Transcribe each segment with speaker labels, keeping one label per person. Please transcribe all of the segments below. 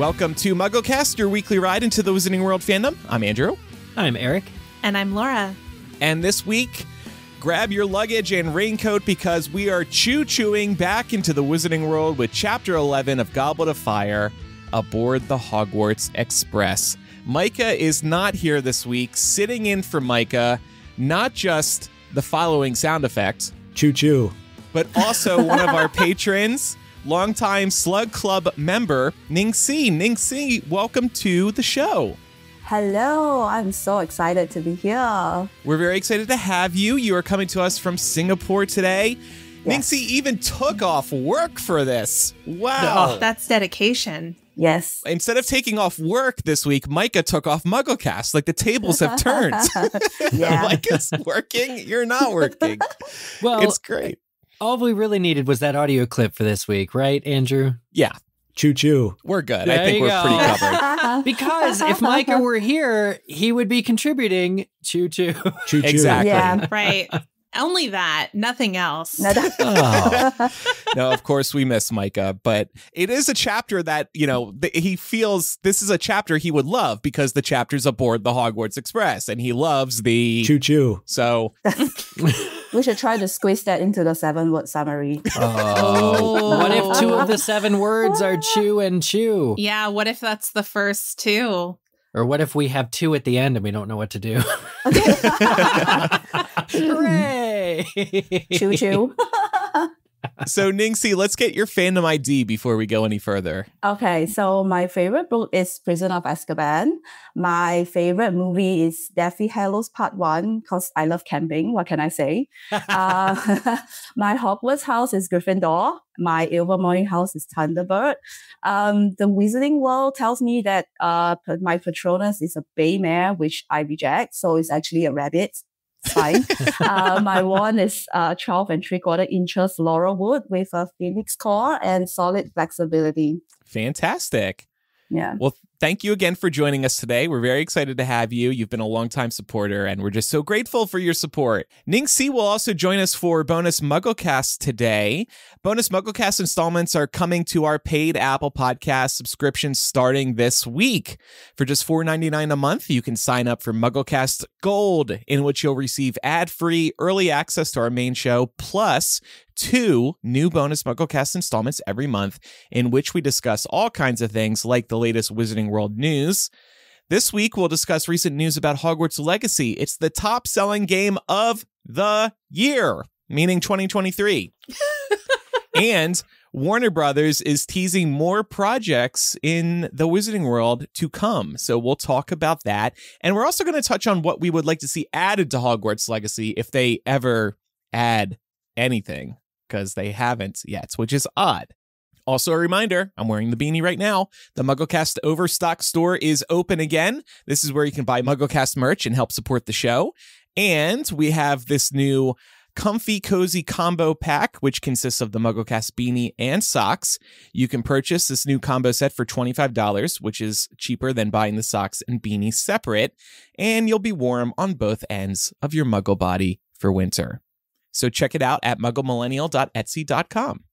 Speaker 1: Welcome to MuggleCast, your weekly ride into the Wizarding World fandom. I'm Andrew.
Speaker 2: I'm Eric.
Speaker 3: And I'm Laura.
Speaker 1: And this week, grab your luggage and raincoat because we are choo-chooing back into the Wizarding World with Chapter 11 of Goblet of Fire aboard the Hogwarts Express. Micah is not here this week. Sitting in for Micah, not just the following sound effect.
Speaker 2: Choo Choo.
Speaker 1: But also one of our patrons, longtime Slug Club member, Ning Xi. Ning Xi, welcome to the show.
Speaker 4: Hello, I'm so excited to be here.
Speaker 1: We're very excited to have you. You are coming to us from Singapore today.
Speaker 4: Yes.
Speaker 1: Ning Xi even took off work for this. Wow.
Speaker 3: Oh, that's dedication.
Speaker 4: Yes.
Speaker 1: Instead of taking off work this week, Micah took off MuggleCast. Like the tables have turned.
Speaker 4: Yeah.
Speaker 1: Micah's working, you're not working.
Speaker 2: Well,
Speaker 1: it's great.
Speaker 2: All we really needed was that audio clip for this week, right, Andrew?
Speaker 1: Yeah,
Speaker 2: Choo Choo.
Speaker 1: we're good.
Speaker 2: There
Speaker 1: I think
Speaker 2: you
Speaker 1: we're
Speaker 2: go.
Speaker 1: pretty covered.
Speaker 2: Because if Micah were here, he would be contributing Choo Choo. Choo Choo.
Speaker 1: Exactly.
Speaker 4: Yeah.
Speaker 3: Right. Only that, nothing else.
Speaker 2: Oh.
Speaker 1: No, of course we miss Micah, but it is a chapter that, you know, he feels this is a chapter he would love because the chapter's aboard the Hogwarts Express and he loves the
Speaker 2: Choo Choo.
Speaker 1: So
Speaker 4: We should try to squeeze that into the 7-word summary.
Speaker 2: Oh. What if 2 of the 7 words are chew and chew?
Speaker 3: Yeah, what if that's the first two?
Speaker 2: Or what if we have 2 at the end and we don't know what to do? Hooray!
Speaker 4: Choo choo.
Speaker 1: So Ning Xi, let's get your fandom ID before we go any further.
Speaker 4: Okay, so my favorite book is Prison of Azkaban. My favorite movie is Deathly Hallows Part 1 because I love camping. What can I say? My Hogwarts house is Gryffindor. My Ilvermorny house is Thunderbird. The Wizarding World tells me that my Patronus is a bay mare, which I reject. So it's actually a rabbit. It's fine. My wand is 12 3/4 inches laurel wood with a phoenix core and solid flexibility.
Speaker 1: Fantastic.
Speaker 4: Yeah.
Speaker 1: Well, thank you again for joining us today. We're very excited to have you. You've been a longtime supporter, and we're just so grateful for your support. Ning Xi will also join us for bonus MuggleCast today. Bonus MuggleCast installments are coming to our paid Apple Podcast subscription starting this week. For just $4.99 a month, you can sign up for MuggleCast Gold, in which you'll receive ad-free early access to our main show, plus 2 new bonus MuggleCast installments every month, in which we discuss all kinds of things like the latest Wizarding World news. This week, we'll discuss recent news about Hogwarts Legacy. It's the top-selling game of the year, meaning 2023. And Warner Brothers is teasing more projects in the Wizarding World to come. So we'll talk about that. And we're also going to touch on what we would like to see added to Hogwarts Legacy if they ever add anything, because they haven't yet, which is odd. Also a reminder, I'm wearing the beanie right now. The MuggleCast Overstock store is open again. This is where you can buy MuggleCast merch and help support the show. And we have this new Comfy Cozy Combo Pack, which consists of the MuggleCast beanie and socks. You can purchase this new combo set for $25, which is cheaper than buying the socks and beanie separate. And you'll be warm on both ends of your Muggle body for winter. So check it out at mugglemillennial.etsy.com.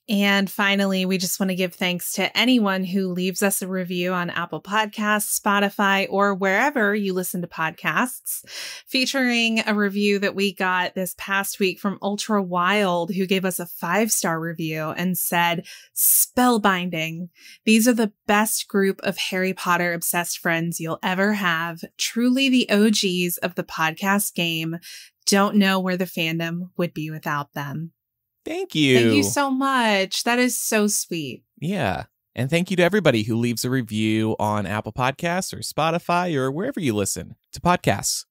Speaker 3: And finally, we just want to give thanks to anyone who leaves us a review on Apple Podcasts, Spotify, or wherever you listen to podcasts, featuring a review that we got this past week from Ultra Wild, who gave us a 5-star review and said, "Spellbinding. These are the best group of Harry Potter obsessed friends you'll ever have. Truly the OGs of the podcast game. Don't know where the fandom would be without them."
Speaker 1: Thank you.
Speaker 3: Thank you so much. That is so sweet.
Speaker 1: Yeah. And thank you to everybody who leaves a review on Apple Podcasts or Spotify or wherever you listen to podcasts.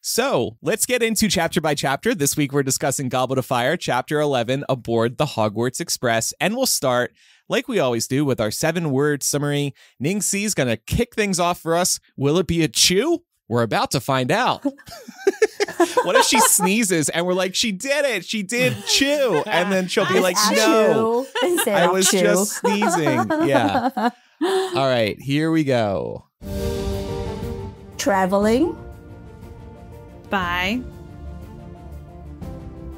Speaker 1: So let's get into chapter by chapter. This week, we're discussing Goblet of Fire, Chapter 11, aboard the Hogwarts Express. And we'll start, like we always do, with our 7-word summary. Ning Xi is going to kick things off for us. Will it be a chew? We're about to find out. What if she sneezes and we're like, she did it. She did chew. And then she'll be like, no, I was just sneezing. Yeah. All right, here we go.
Speaker 4: Traveling.
Speaker 3: By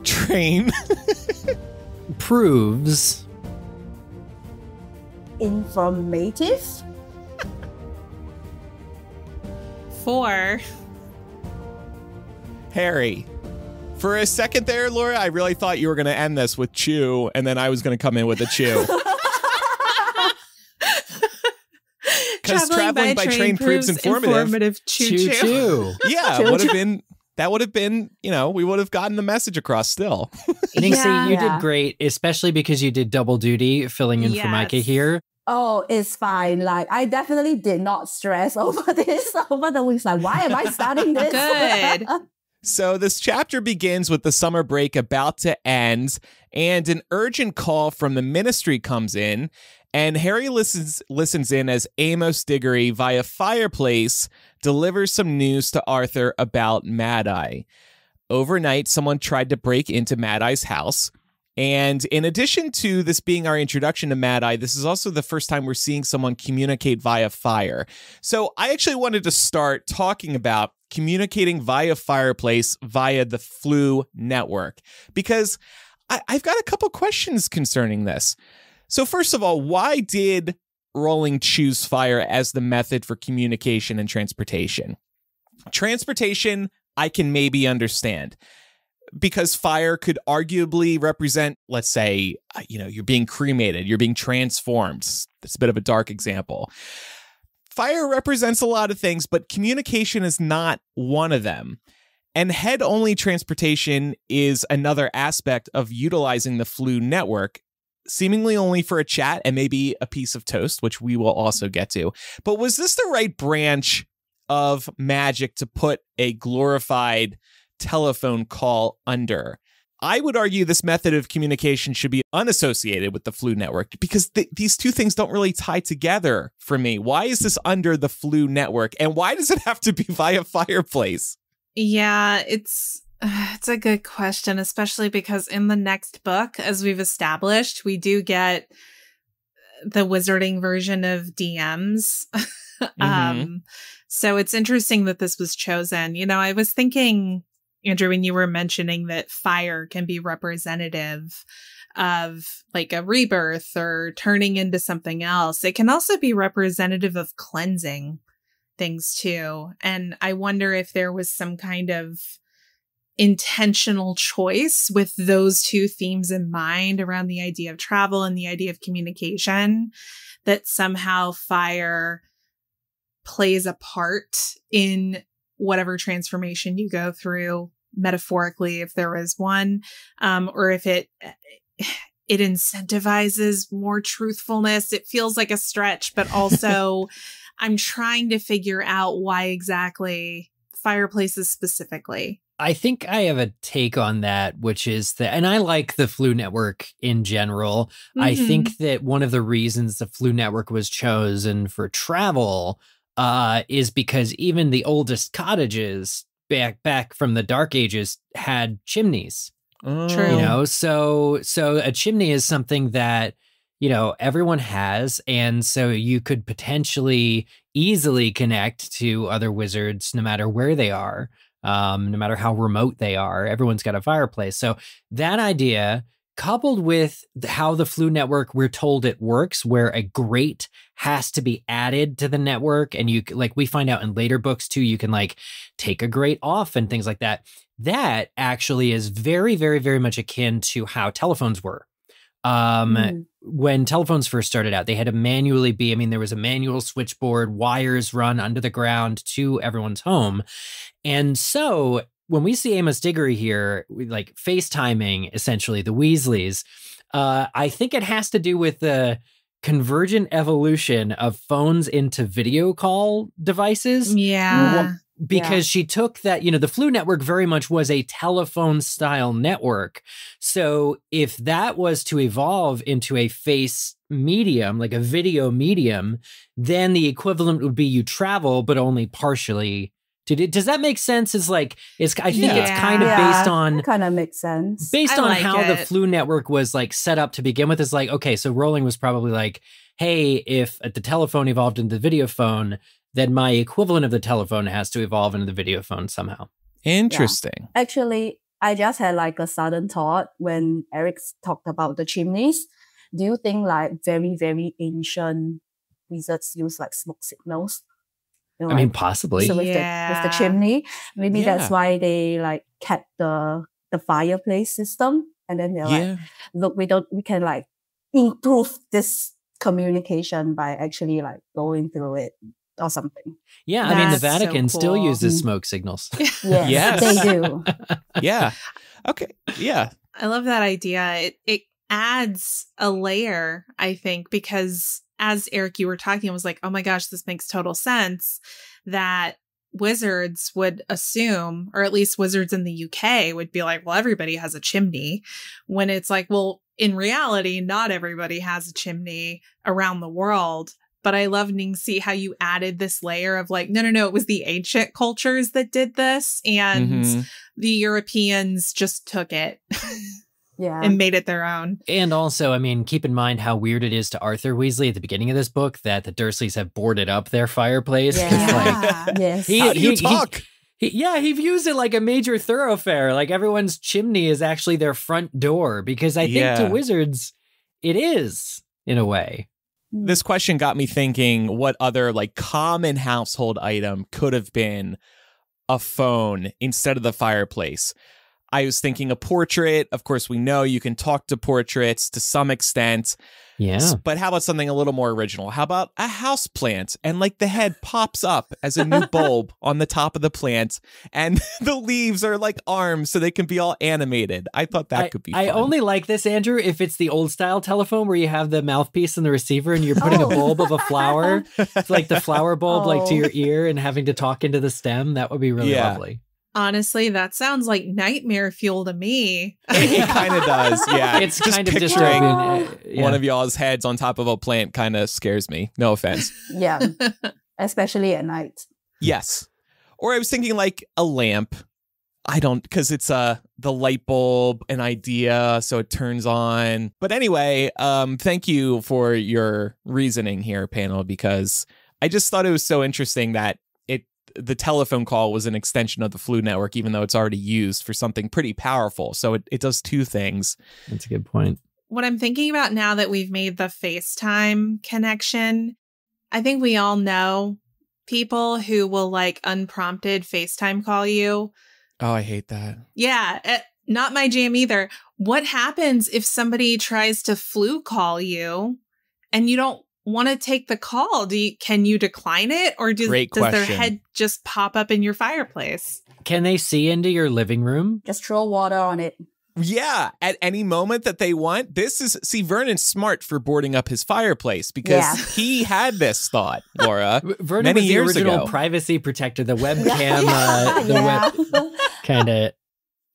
Speaker 1: Train.
Speaker 2: Proves.
Speaker 4: Informative.
Speaker 3: 4.
Speaker 1: Harry. For a second there, Laura, I really thought you were going to end this with Choo, and then I was going to come in with a Chew. Because traveling by train proves informative.
Speaker 2: Choo Choo.
Speaker 1: Yeah, that would have been, we would have gotten the message across still.
Speaker 2: Ning Xi, you did great, especially because you did double duty filling in for Micah here.
Speaker 4: Oh, it's fine. Like, I definitely did not stress over this over the weeks. Like, why am I starting this?
Speaker 3: Good.
Speaker 1: So this chapter begins with the summer break about to end, and an urgent call from the ministry comes in, and Harry listens in as Amos Diggory via fireplace delivers some news to Arthur about Mad-Eye. Overnight, someone tried to break into Mad-Eye's house. And in addition to this being our introduction to Mad-Eye, this is also the first time we're seeing someone communicate via fire. So I actually wanted to start talking about communicating via fireplace via the Floo Network, because I've got a couple questions concerning this. So first of all, why did Rowling choose fire as the method for communication and transportation? Transportation, I can maybe understand, because fire could arguably represent, let's say, you're being cremated, you're being transformed. That's a bit of a dark example. Fire represents a lot of things, but communication is not one of them. And head-only transportation is another aspect of utilizing the Floo Network, seemingly only for a chat and maybe a piece of toast, which we will also get to. But was this the right branch of magic to put a glorified telephone call under? I would argue this method of communication should be unassociated with the Floo Network, because these two things don't really tie together for me. Why is this under the Floo Network, and why does it have to be via fireplace?
Speaker 3: Yeah, it's a good question, especially because in the next book, as we've established, we do get the wizarding version of DMs. So it's interesting that this was chosen. I was thinking, Andrew, when you were mentioning that fire can be representative of like a rebirth or turning into something else, it can also be representative of cleansing things too. And I wonder if there was some kind of intentional choice with those two themes in mind around the idea of travel and the idea of communication, that somehow fire plays a part in whatever transformation you go through, metaphorically, if there is one, or if it incentivizes more truthfulness. It feels like a stretch, but also I'm trying to figure out why exactly fireplaces specifically.
Speaker 2: I think I have a take on that, which is that, and I like the Floo Network in general. Mm-hmm. I think that one of the reasons the Floo Network was chosen for travel is because even the oldest cottages back from the Dark Ages had chimneys.
Speaker 3: True.
Speaker 2: So a chimney is something that, everyone has. And so you could potentially easily connect to other wizards, no matter where they are, no matter how remote they are. Everyone's got a fireplace. So that idea, coupled with how the Floo Network, we're told it works, where a grate has to be added to the network. And we find out in later books too, you can take a grate off and things like that. That actually is very, very, very much akin to how telephones were. When telephones first started out, they had to manually there was a manual switchboard, wires run under the ground to everyone's home. And so when we see Amos Diggory here, FaceTiming essentially the Weasleys, I think it has to do with the convergent evolution of phones into video call devices.
Speaker 3: Yeah.
Speaker 2: Because she took that, the Floo Network very much was a telephone style network. So if that was to evolve into a face medium, like a video medium, then the equivalent would be you travel, but only partially. Does that make sense? I think it's kind of based on,
Speaker 4: kind of makes sense.
Speaker 2: Based on how the Floo Network was set up to begin with. Is okay, so Rowling was probably hey, if the telephone evolved into the video phone, then my equivalent of the telephone has to evolve into the video phone somehow.
Speaker 1: Interesting.
Speaker 4: Yeah. Actually, I just had a sudden thought when Eric talked about the chimneys. Do you think very, very ancient wizards use smoke signals?
Speaker 2: I mean, possibly.
Speaker 4: So with the chimney, maybe that's why they like kept the fireplace system, and then they're like, look, we can like improve this communication by actually like going through it or something.
Speaker 2: Yeah, I mean, the Vatican still uses smoke signals.
Speaker 4: Yes, they do.
Speaker 1: Yeah. Okay. Yeah.
Speaker 3: I love that idea. It adds a layer, I think, because as Eric, you were talking, I was like, oh my gosh, this makes total sense that wizards would assume, or at least wizards in the UK would be like, well, everybody has a chimney, when it's like, well, in reality, not everybody has a chimney around the world. But I love, Ning Xi, how you added this layer of like, no, it was the ancient cultures that did this, and the Europeans just took it and made it their own.
Speaker 2: And also, I mean, keep in mind how weird it is to Arthur Weasley at the beginning of this book that the Dursleys have boarded up their fireplace.
Speaker 4: Yeah.
Speaker 2: Like,
Speaker 1: how do you talk?
Speaker 2: He views it like a major thoroughfare. Like everyone's chimney is actually their front door, because I think to wizards, it is in a way.
Speaker 1: This question got me thinking what other like common household item could have been a phone instead of the fireplace. I was thinking a portrait. Of course, we know you can talk to portraits to some extent.
Speaker 2: Yeah.
Speaker 1: But how about something a little more original? How about a house plant, and like the head pops up as a new bulb on the top of the plant, and the leaves are like arms so they can be all animated. I thought that could be fun.
Speaker 2: I only like this, Andrew, if it's the old style telephone where you have the mouthpiece and the receiver and you're putting a bulb of a flower. It's like the flower bulb like to your ear and having to talk into the stem. That would be really lovely.
Speaker 3: Honestly, that sounds like nightmare fuel to me.
Speaker 1: It kind of does, yeah.
Speaker 2: It's
Speaker 1: just
Speaker 2: kind of
Speaker 1: picturing
Speaker 2: disturbing.
Speaker 1: one of y'all's heads on top of a plant kind of scares me. No offense.
Speaker 4: Yeah, especially at night.
Speaker 1: Yes. Or I was thinking like a lamp. Because it's the light bulb, an idea, so it turns on. But anyway, thank you for your reasoning here, panel, because I just thought it was so interesting that the telephone call was an extension of the Floo Network, even though it's already used for something pretty powerful. So it does two things.
Speaker 2: That's a good point.
Speaker 3: What I'm thinking about now that we've made the FaceTime connection, I think we all know people who will like unprompted FaceTime call you.
Speaker 1: Oh, I hate that.
Speaker 3: Yeah, not my jam either. What happens if somebody tries to Floo call you and you don't want to take the call? Can you decline it, or does their head just pop up in your fireplace?
Speaker 2: Can they see into your living room?
Speaker 4: Just throw water on it.
Speaker 1: Yeah, at any moment that they want. Vernon's smart for boarding up his fireplace, because he had this thought, Laura.
Speaker 2: Vernon
Speaker 1: many
Speaker 2: was the
Speaker 1: years
Speaker 2: original
Speaker 1: ago.
Speaker 2: Privacy protector, the webcam, web kind of.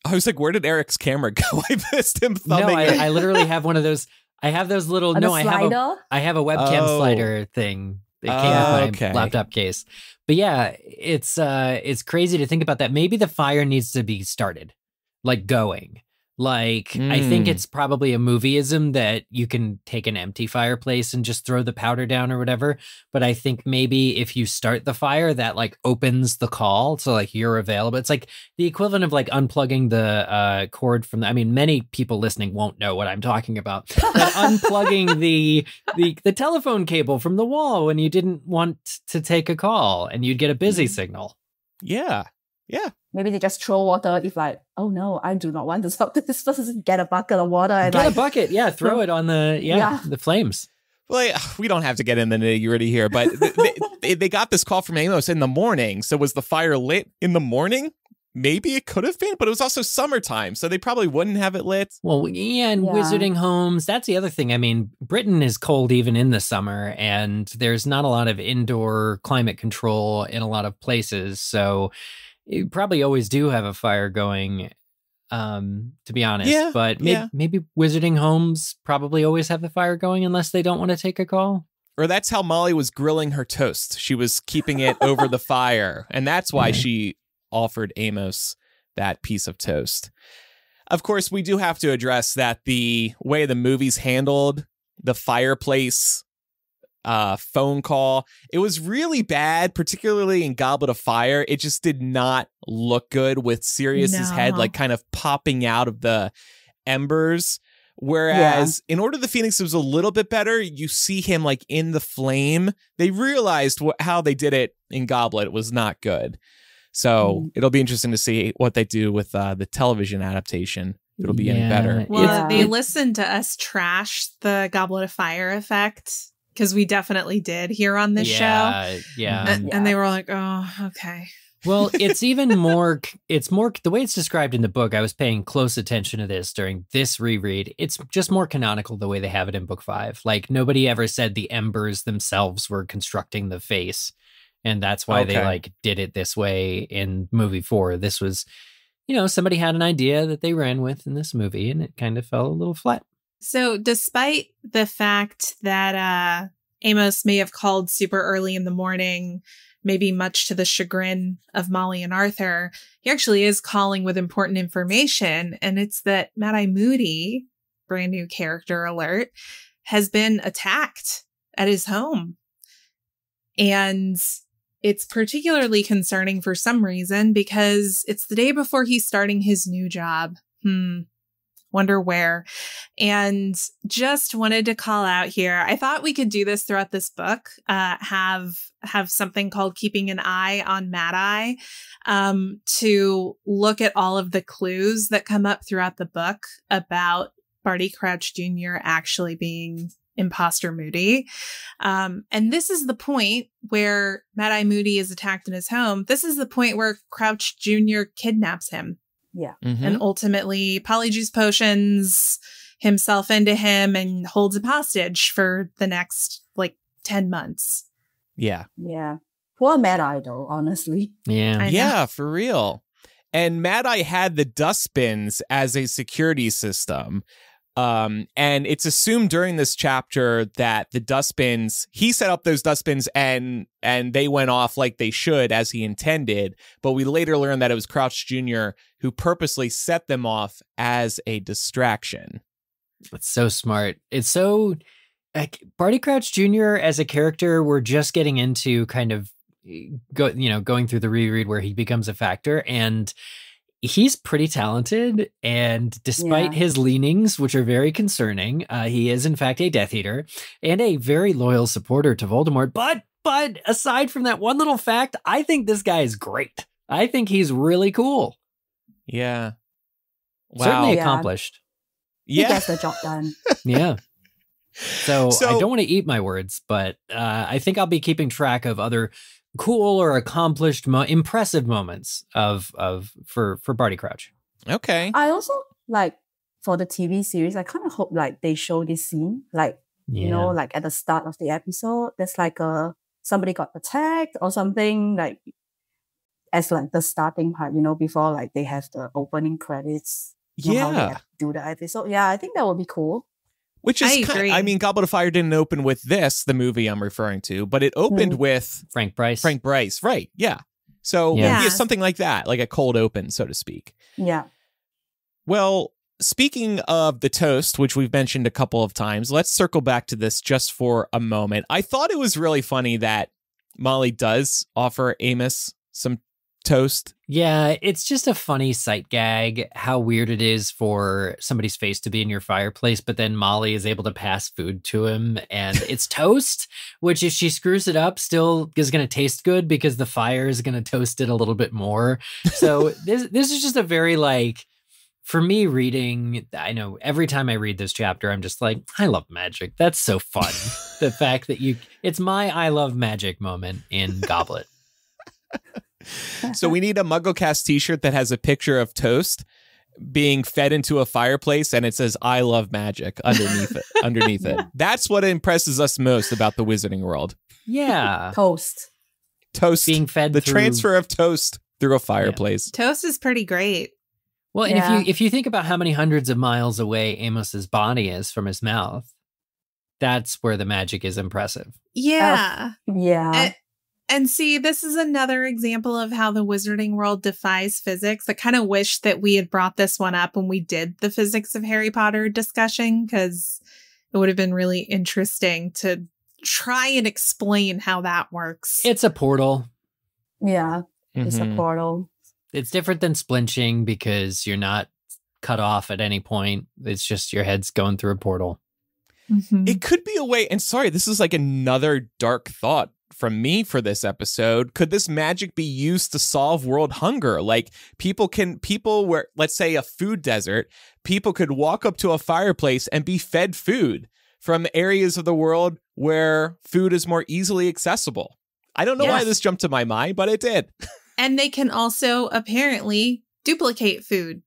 Speaker 1: I was like, where did Eric's camera go? I missed him thumbing.
Speaker 2: No, I literally have one of those. I have those little.
Speaker 4: I
Speaker 2: have a webcam slider thing. It came with my laptop case. But yeah, it's crazy to think about that. Maybe the fire needs to be started, like going. Like, I think it's probably a movieism that you can take an empty fireplace and just throw the powder down or whatever. But I think maybe if you start the fire, that like opens the call. So like you're available. It's like the equivalent of like unplugging the cord from many people listening won't know what I'm talking about. But unplugging the telephone cable from the wall when you didn't want to take a call and you'd get a busy signal.
Speaker 1: Yeah. Yeah.
Speaker 4: Maybe they just throw water if like, oh no, I do not want to stop this person. Get a bucket of water. And
Speaker 2: get a bucket. Yeah. Throw it on the flames.
Speaker 1: Well, we don't have to get in the nitty-gritty here, but they got this call from Amos in the morning. So was the fire lit in the morning? Maybe it could have been, but it was also summertime, so they probably wouldn't have it lit.
Speaker 2: Well, yeah, and wizarding homes, that's the other thing. I mean, Britain is cold even in the summer, and there's not a lot of indoor climate control in a lot of places. So you probably always do have a fire going, to be honest.
Speaker 1: Yeah,
Speaker 2: but maybe wizarding homes probably always have the fire going unless they don't want to take a call.
Speaker 1: Or that's how Molly was grilling her toast. She was keeping it over the fire, and that's why she offered Amos that piece of toast. Of course, we do have to address that the way the movies handled the fireplace phone call, it was really bad, particularly in Goblet of Fire. It just did not look good with Sirius's head like kind of popping out of the embers. Whereas in Order of the Phoenix, it was a little bit better. You see him like in the flame. They realized how they did it in Goblet was not good. So it'll be interesting to see what they do with the television adaptation. It'll be any better.
Speaker 3: Well, they listened to us trash the Goblet of Fire effect, because we definitely did here on this show.
Speaker 2: Yeah.
Speaker 3: And they were like, oh, okay.
Speaker 2: Well, it's more the way it's described in the book. I was paying close attention to this during this reread. It's just more canonical the way they have it in book 5. Like, nobody ever said the embers themselves were constructing the face. And that's why they like did it this way in movie 4. This was, somebody had an idea that they ran with in this movie, and it kind of fell a little flat.
Speaker 3: So despite the fact that Amos may have called super early in the morning, maybe much to the chagrin of Molly and Arthur, he actually is calling with important information. And it's that Mad-Eye Moody, brand new character alert, has been attacked at his home. And it's particularly concerning for some reason because it's the day before he's starting his new job. Wonder where. And just wanted to call out here. I thought we could do this throughout this book. Have something called Keeping an Eye on Mad-Eye, to look at all of the clues that come up throughout the book about Barty Crouch Jr. actually being Imposter Moody. And this is the point where Mad-Eye Moody is attacked in his home. This is the point where Crouch Jr. kidnaps him.
Speaker 4: Yeah.
Speaker 3: And ultimately polyjuice potions himself into him and holds him hostage for the next 10 months.
Speaker 1: Yeah.
Speaker 4: Yeah. Poor Mad-Eye though, honestly.
Speaker 2: Yeah.
Speaker 1: Yeah, for real. And Mad-Eye had the dustbins as a security system. And it's assumed during this chapter that the dustbins, he set up those dustbins and they went off like they should as he intended. But we later learned that it was Crouch Jr. who purposely set them off as a distraction.
Speaker 2: It's so smart. It's so Barty Crouch Jr. as a character, we're just getting into kind of going through the reread where he becomes a factor, and he's pretty talented, and despite his leanings, which are very concerning, he is in fact a Death Eater and a very loyal supporter to Voldemort. But aside from that one little fact, I think this guy is great. I think he's really cool.
Speaker 1: Yeah. Wow.
Speaker 2: Certainly accomplished.
Speaker 4: He gets the job done.
Speaker 2: Yeah. So I don't want to eat my words, but I think I'll be keeping track of other cool or accomplished, impressive moments for Barty Crouch.
Speaker 1: Okay.
Speaker 4: I also for the TV series, I kind of hope they show this scene, at the start of the episode, there's somebody got attacked or something as the starting part, before they have the opening credits. How they have to do the episode. Yeah, I think that would be cool.
Speaker 1: Which is Goblet of Fire didn't open with this, the movie I'm referring to, but it opened with
Speaker 2: Frank Bryce,
Speaker 1: right? Yeah. So something like that, like a cold open, so to speak.
Speaker 4: Yeah.
Speaker 1: Well, speaking of the toast, which we've mentioned a couple of times, let's circle back to this just for a moment. I thought it was really funny that Molly does offer Amos some toast.
Speaker 2: Yeah, it's just a funny sight gag how weird it is for somebody's face to be in your fireplace, but then Molly is able to pass food to him and it's toast, which if she screws it up still is going to taste good because the fire is going to toast it a little bit more. So this is just a very for me reading, I know every time I read this chapter, I'm just like, I love magic. That's so fun. The fact that it's my I love magic moment in Goblet.
Speaker 1: So we need a MuggleCast t-shirt that has a picture of toast being fed into a fireplace and it says I love magic underneath it. That's what impresses us most about the Wizarding World.
Speaker 2: Yeah.
Speaker 4: Toast
Speaker 2: being fed
Speaker 1: transfer of toast through a fireplace.
Speaker 3: Yeah. Toast is pretty great.
Speaker 2: Well, and if you think about how many hundreds of miles away Amos's body is from his mouth, that's where the magic is impressive.
Speaker 3: Yeah.
Speaker 4: Yeah.
Speaker 3: And see, this is another example of how the Wizarding World defies physics. I kind of wish that we had brought this one up when we did the physics of Harry Potter discussion, because it would have been really interesting to try and explain how that works.
Speaker 2: It's a portal.
Speaker 4: Yeah, it's a portal.
Speaker 2: It's different than splinching because you're not cut off at any point. It's just your head's going through a portal.
Speaker 3: Mhm.
Speaker 1: It could be a way, and sorry, this is like another dark thought from me for this episode. Could this magic be used to solve world hunger? Like people where, let's say, a food desert, people could walk up to a fireplace and be fed food from areas of the world where food is more easily accessible. I don't know why
Speaker 3: Yes.
Speaker 1: this jumped to my mind, but it did.
Speaker 3: And they can also apparently duplicate food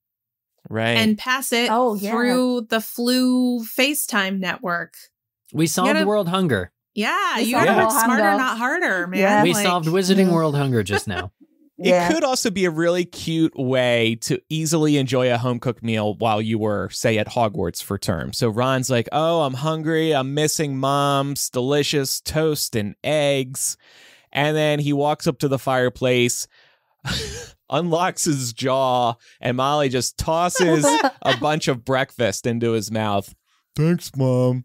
Speaker 1: Right.
Speaker 3: and pass it through the Floo FaceTime network.
Speaker 2: We solved
Speaker 3: gotta-
Speaker 2: world hunger.
Speaker 3: Yeah,
Speaker 4: We
Speaker 3: you
Speaker 4: solved
Speaker 3: gotta work
Speaker 4: world
Speaker 3: smarter,
Speaker 4: hunger.
Speaker 3: not harder, man.
Speaker 4: Yeah.
Speaker 2: We
Speaker 3: Like-
Speaker 2: solved Wizarding World hunger just now.
Speaker 1: It could also be a really cute way to easily enjoy a home-cooked meal while you were, say, at Hogwarts for term. So Ron's like, oh, I'm hungry. I'm missing Mom's delicious toast and eggs. And then he walks up to the fireplace, unlocks his jaw, and Molly just tosses a bunch of breakfast into his mouth. Thanks, Mom.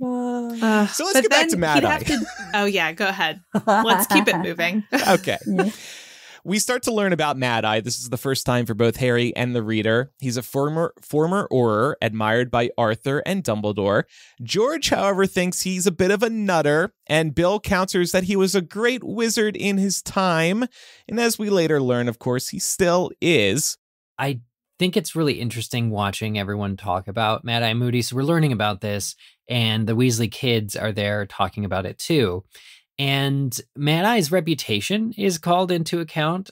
Speaker 1: So let's
Speaker 3: but
Speaker 1: get back to
Speaker 3: then
Speaker 1: Mad
Speaker 3: he'd
Speaker 1: Eye.
Speaker 3: have to- Oh, yeah, go ahead. Let's keep it moving.
Speaker 1: Okay.
Speaker 4: Yeah.
Speaker 1: We start to learn about Mad Eye. This is the first time for both Harry and the reader. He's a former Auror admired by Arthur and Dumbledore. George, however, thinks he's a bit of a nutter, and Bill counters that he was a great wizard in his time. And as we later learn, of course, he still is.
Speaker 2: I think it's really interesting watching everyone talk about Mad Eye Moody. So we're learning about this, and the Weasley kids are there talking about it too. And Mad Eye's reputation is called into account.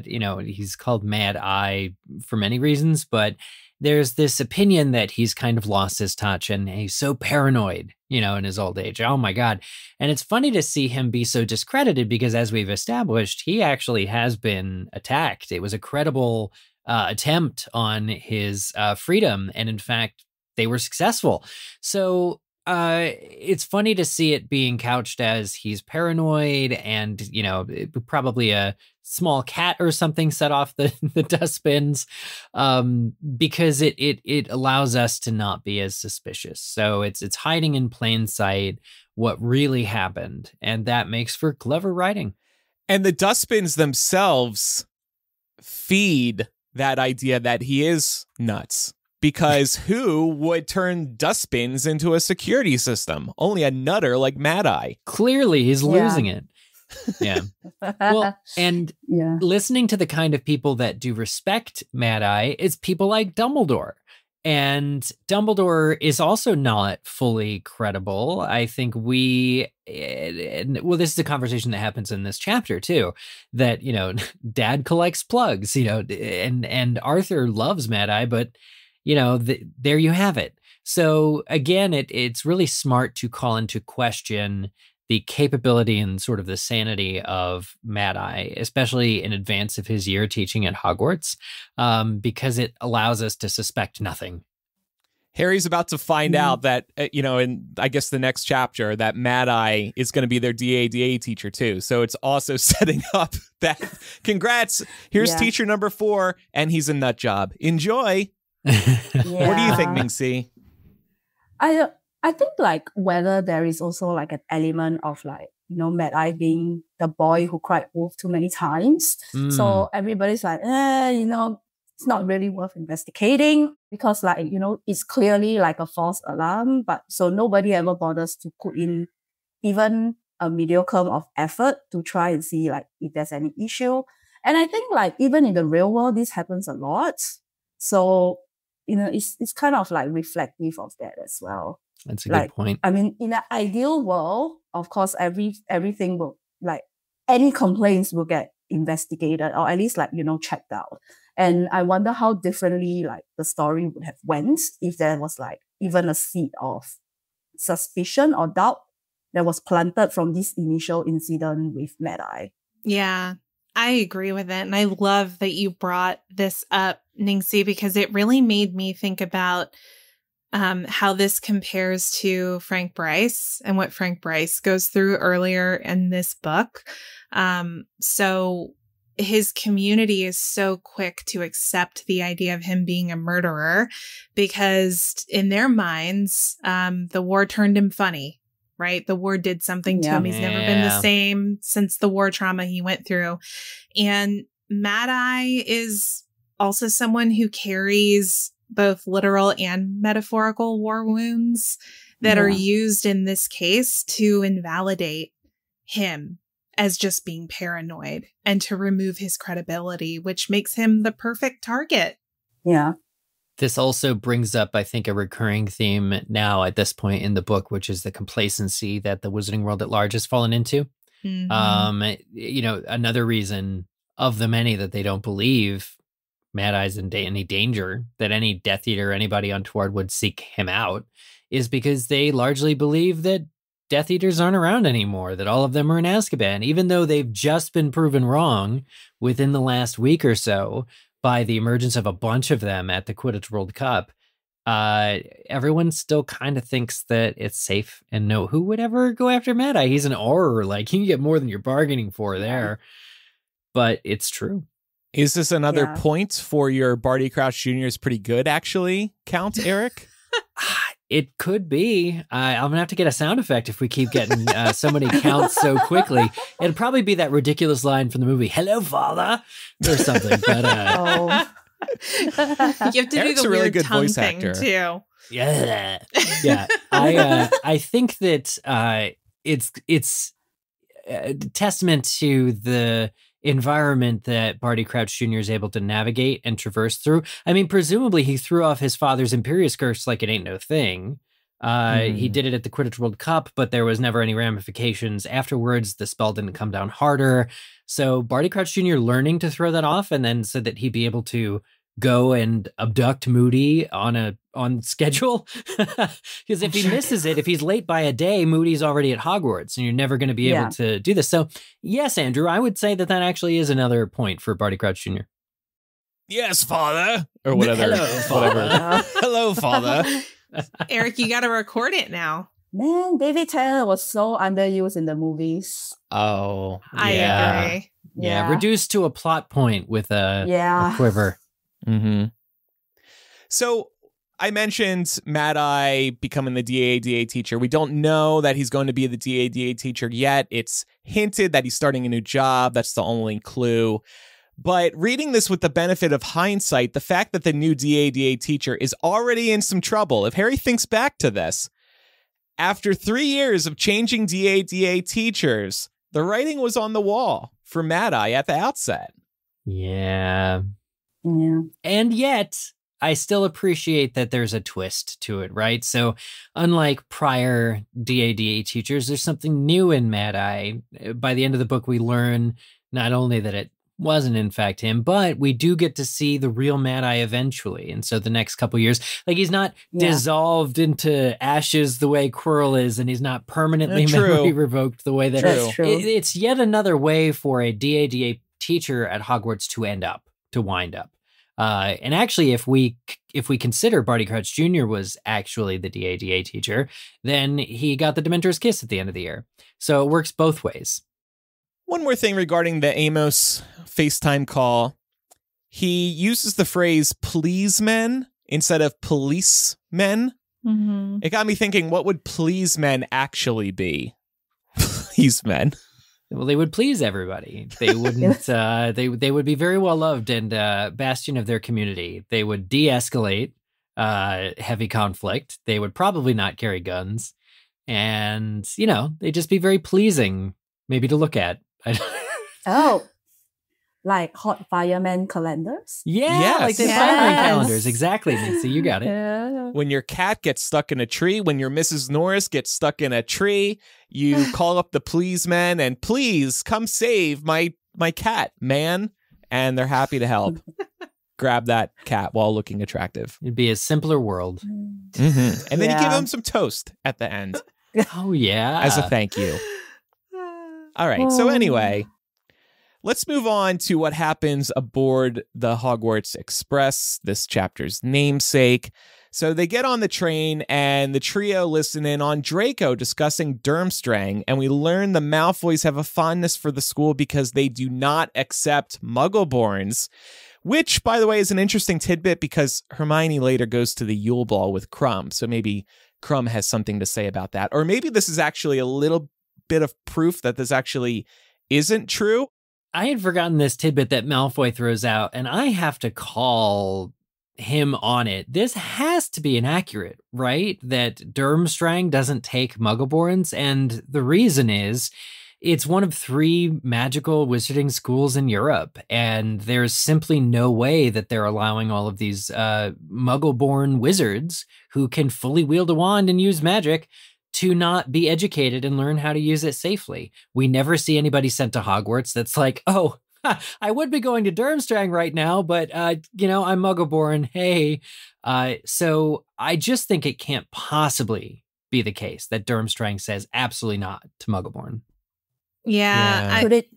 Speaker 2: He's called Mad Eye for many reasons, but there's this opinion that he's kind of lost his touch and he's so paranoid, in his old age. Oh my God. And it's funny to see him be so discredited because, as we've established, he actually has been attacked. It was a credible attempt on his freedom. And in fact, they were successful. So it's funny to see it being couched as he's paranoid and, probably a small cat or something set off the dustbins, because it allows us to not be as suspicious. So it's hiding in plain sight what really happened. And that makes for clever writing.
Speaker 1: And the dustbins themselves feed that idea that he is nuts. Because who would turn dustbins into a security system? Only a nutter like Mad Eye.
Speaker 2: Clearly, he's
Speaker 4: Yeah.
Speaker 2: losing it. Yeah. Well, and
Speaker 4: yeah.
Speaker 2: listening to the kind of people that do respect Mad Eye is people like Dumbledore. And Dumbledore is also not fully credible. I think this is a conversation that happens in this chapter too, that, Dad collects plugs, and Arthur loves Mad Eye, but there you have it. So again, it's really smart to call into question the capability and sort of the sanity of Mad Eye, especially in advance of his year teaching at Hogwarts, because it allows us to suspect nothing.
Speaker 1: Harry's about to find out that, in I guess the next chapter, that Mad Eye is going to be their DADA teacher too. So it's also setting up that, congrats, here's teacher number 4, and he's a nut job. Enjoy. What do you think, Ning Xi?
Speaker 4: I think whether there is also an element of Mad Eye being the boy who cried wolf too many times. So everybody's like, it's not really worth investigating because it's clearly a false alarm. But so nobody ever bothers to put in even a modicum of effort to try and see if there's any issue. And I think even in the real world, this happens a lot. So, it's kind of reflective of that as well.
Speaker 2: That's a good point.
Speaker 4: I mean, in an ideal world, of course, everything will any complaints will get investigated or at least checked out. And I wonder how differently the story would have went if there was even a seed of suspicion or doubt that was planted from this initial incident with Mad Eye.
Speaker 3: Yeah, I agree with it. And I love that you brought this up, Ning Xi, because it really made me think about how this compares to Frank Bryce and what Frank Bryce goes through earlier in this book. So his community is so quick to accept the idea of him being a murderer because in their minds, the war turned him funny. Right? The war did something to him. He's never been the same since the war trauma he went through. And Mad Eye is also someone who carries both literal and metaphorical war wounds that are used in this case to invalidate him as just being paranoid and to remove his credibility, which makes him the perfect target.
Speaker 4: Yeah.
Speaker 2: This also brings up, I think, a recurring theme now at this point in the book, which is the complacency that the wizarding world at large has fallen into. Another reason of the many that they don't believe Mad Eye's in any danger, that any Death Eater or anybody untoward would seek him out, is because they largely believe that Death Eaters aren't around anymore, that all of them are in Azkaban, even though they've just been proven wrong within the last week or so by the emergence of a bunch of them at the Quidditch World Cup. Everyone still kind of thinks that it's safe, and who would ever go after Mad Eye? He's an Auror, like, you can get more than you're bargaining for there. But it's true.
Speaker 1: Is this another point for your Barty Crouch Jr. is pretty good, actually, Count Eric?
Speaker 2: It could be. I'm going to have to get a sound effect if we keep getting so many counts so quickly. It'd probably be that ridiculous line from the movie, "Hello, Father," or something. But
Speaker 3: you have to
Speaker 1: Eric's
Speaker 3: do the
Speaker 1: a really
Speaker 3: weird
Speaker 1: good
Speaker 3: tongue
Speaker 1: voice
Speaker 3: thing,
Speaker 1: actor.
Speaker 3: too.
Speaker 2: Yeah. I think that it's a testament to the environment that Barty Crouch Jr. is able to navigate and traverse through. I mean, presumably he threw off his father's Imperious Curse like it ain't no thing. He did it at the Quidditch World Cup, but there was never any ramifications afterwards. The spell didn't come down harder. So Barty Crouch Jr. learning to throw that off, and then so that he'd be able to go and abduct Moody on schedule. Because if he misses it, if he's late by a day, Moody's already at Hogwarts, and you're never going to be able to do this. So yes, Andrew, I would say that actually is another point for Barty Crouch Jr.
Speaker 1: Yes, Father. Or whatever.
Speaker 2: Hello, Father.
Speaker 1: Hello, Father.
Speaker 3: Eric, you got to record it now.
Speaker 4: Man, David Tennant was so underused in the movies.
Speaker 1: Oh,
Speaker 3: I agree.
Speaker 2: Yeah, reduced to a plot point with a quiver.
Speaker 1: Mm-hmm. So I mentioned Mad Eye becoming the DADA teacher. We don't know that he's going to be the DADA teacher yet. It's hinted that he's starting a new job. That's the only clue. But reading this with the benefit of hindsight, the fact that the new DADA teacher is already in some trouble, if Harry thinks back to this, after 3 years of changing DADA teachers, the writing was on the wall for Mad Eye at the outset.
Speaker 2: Yeah. And yet, I still appreciate that there's a twist to it, right? So, unlike prior DADA teachers, there's something new in Mad Eye. By the end of the book, we learn not only that it wasn't in fact him, but we do get to see the real Mad Eye eventually. And so the next couple years, like, he's not dissolved into ashes the way Quirrell is, and he's not permanently memory revoked the way that it's yet another way for a DADA teacher at Hogwarts to wind up. And actually, if we consider Barty Crouch Jr. was actually the DADA teacher, then he got the Dementor's Kiss at the end of the year. So it works both ways.
Speaker 1: One more thing regarding the Amos FaceTime call. He uses the phrase pleasemen instead of policemen.
Speaker 3: Mm-hmm.
Speaker 1: It got me thinking, what would pleasemen actually be? Pleasemen.
Speaker 2: Well, they would please everybody. They wouldn't. They would be very well loved and bastion of their community. They would de-escalate heavy conflict. They would probably not carry guns, and they'd just be very pleasing, maybe to look at.
Speaker 4: Oh, like hot fireman calendars?
Speaker 2: Yeah, like the fireman calendars. Exactly, Nancy. You got it.
Speaker 4: Yeah.
Speaker 1: When your cat gets stuck in a tree, when your Mrs. Norris gets stuck in a tree, you call up the pleasemen and please come save my cat, man. And they're happy to help. Grab that cat while looking attractive.
Speaker 2: It'd be a simpler world.
Speaker 1: Mm-hmm. And then you give him some toast at the end.
Speaker 2: Oh, yeah.
Speaker 1: As a thank you. All right. So anyway, let's move on to what happens aboard the Hogwarts Express, this chapter's namesake. So they get on the train and the trio listen in on Draco discussing Durmstrang, and we learn the Malfoys have a fondness for the school because they do not accept Muggleborns, which, by the way, is an interesting tidbit because Hermione later goes to the Yule Ball with Crumb. So maybe Crumb has something to say about that. Or maybe this is actually a little bit of proof that this actually isn't true.
Speaker 2: I had forgotten this tidbit that Malfoy throws out, and I have to call him on it. This has to be inaccurate, right? That Durmstrang doesn't take Muggleborns, and the reason is it's one of 3 magical wizarding schools in Europe, and there's simply no way that they're allowing all of these Muggle-born wizards who can fully wield a wand and use magic to not be educated and learn how to use it safely. We never see anybody sent to Hogwarts that's like, oh, I would be going to Durmstrang right now, but, you know, I'm Muggle-born. Hey. So I just think it can't possibly be the case that Durmstrang says absolutely not to Muggle-born.
Speaker 3: Yeah.
Speaker 4: Could it?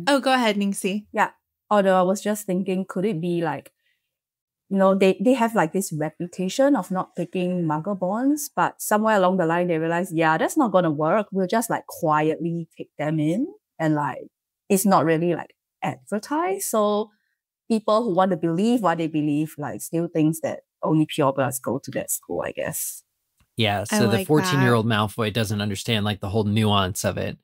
Speaker 3: Oh, go ahead, Ning Xi.
Speaker 4: Yeah. Although I was just thinking, could it be like, you know, they have like this reputation of not picking Muggle-borns, but somewhere along the line they realize, yeah, that's not going to work. We'll just like quietly take them in, and like it's not really like advertised. So people who want to believe what they believe, like still thinks that only purebloods go to that school, I guess.
Speaker 2: Yeah. So the 14-year-old Malfoy doesn't understand like the whole nuance of it.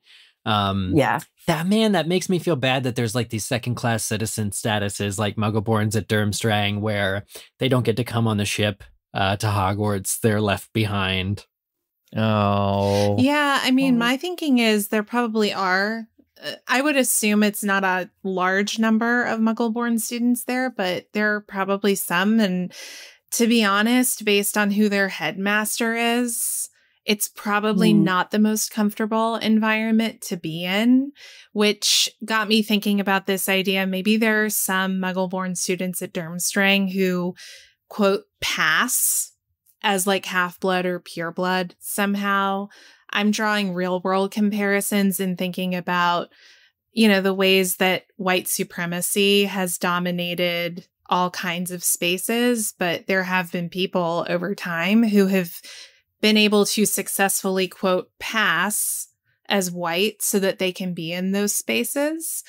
Speaker 4: Yeah.
Speaker 2: That makes me feel bad that there's like these second-class citizen statuses like Muggleborns at Durmstrang where they don't get to come on the ship to Hogwarts. They're left behind.
Speaker 1: Oh.
Speaker 3: Yeah, I mean, my thinking is there probably are. I would assume it's not a large number of Muggle-born students there, but there are probably some. And to be honest, based on who their headmaster is, it's probably not the most comfortable environment to be in, which got me thinking about this idea. Maybe there are some Muggle-born students at Durmstrang who, quote, pass as like half-blood or pure-blood somehow. I'm drawing real-world comparisons and thinking about, you know, the ways that white supremacy has dominated all kinds of spaces, but there have been people over time who have been able to successfully, quote, pass as white so that they can be in those spaces,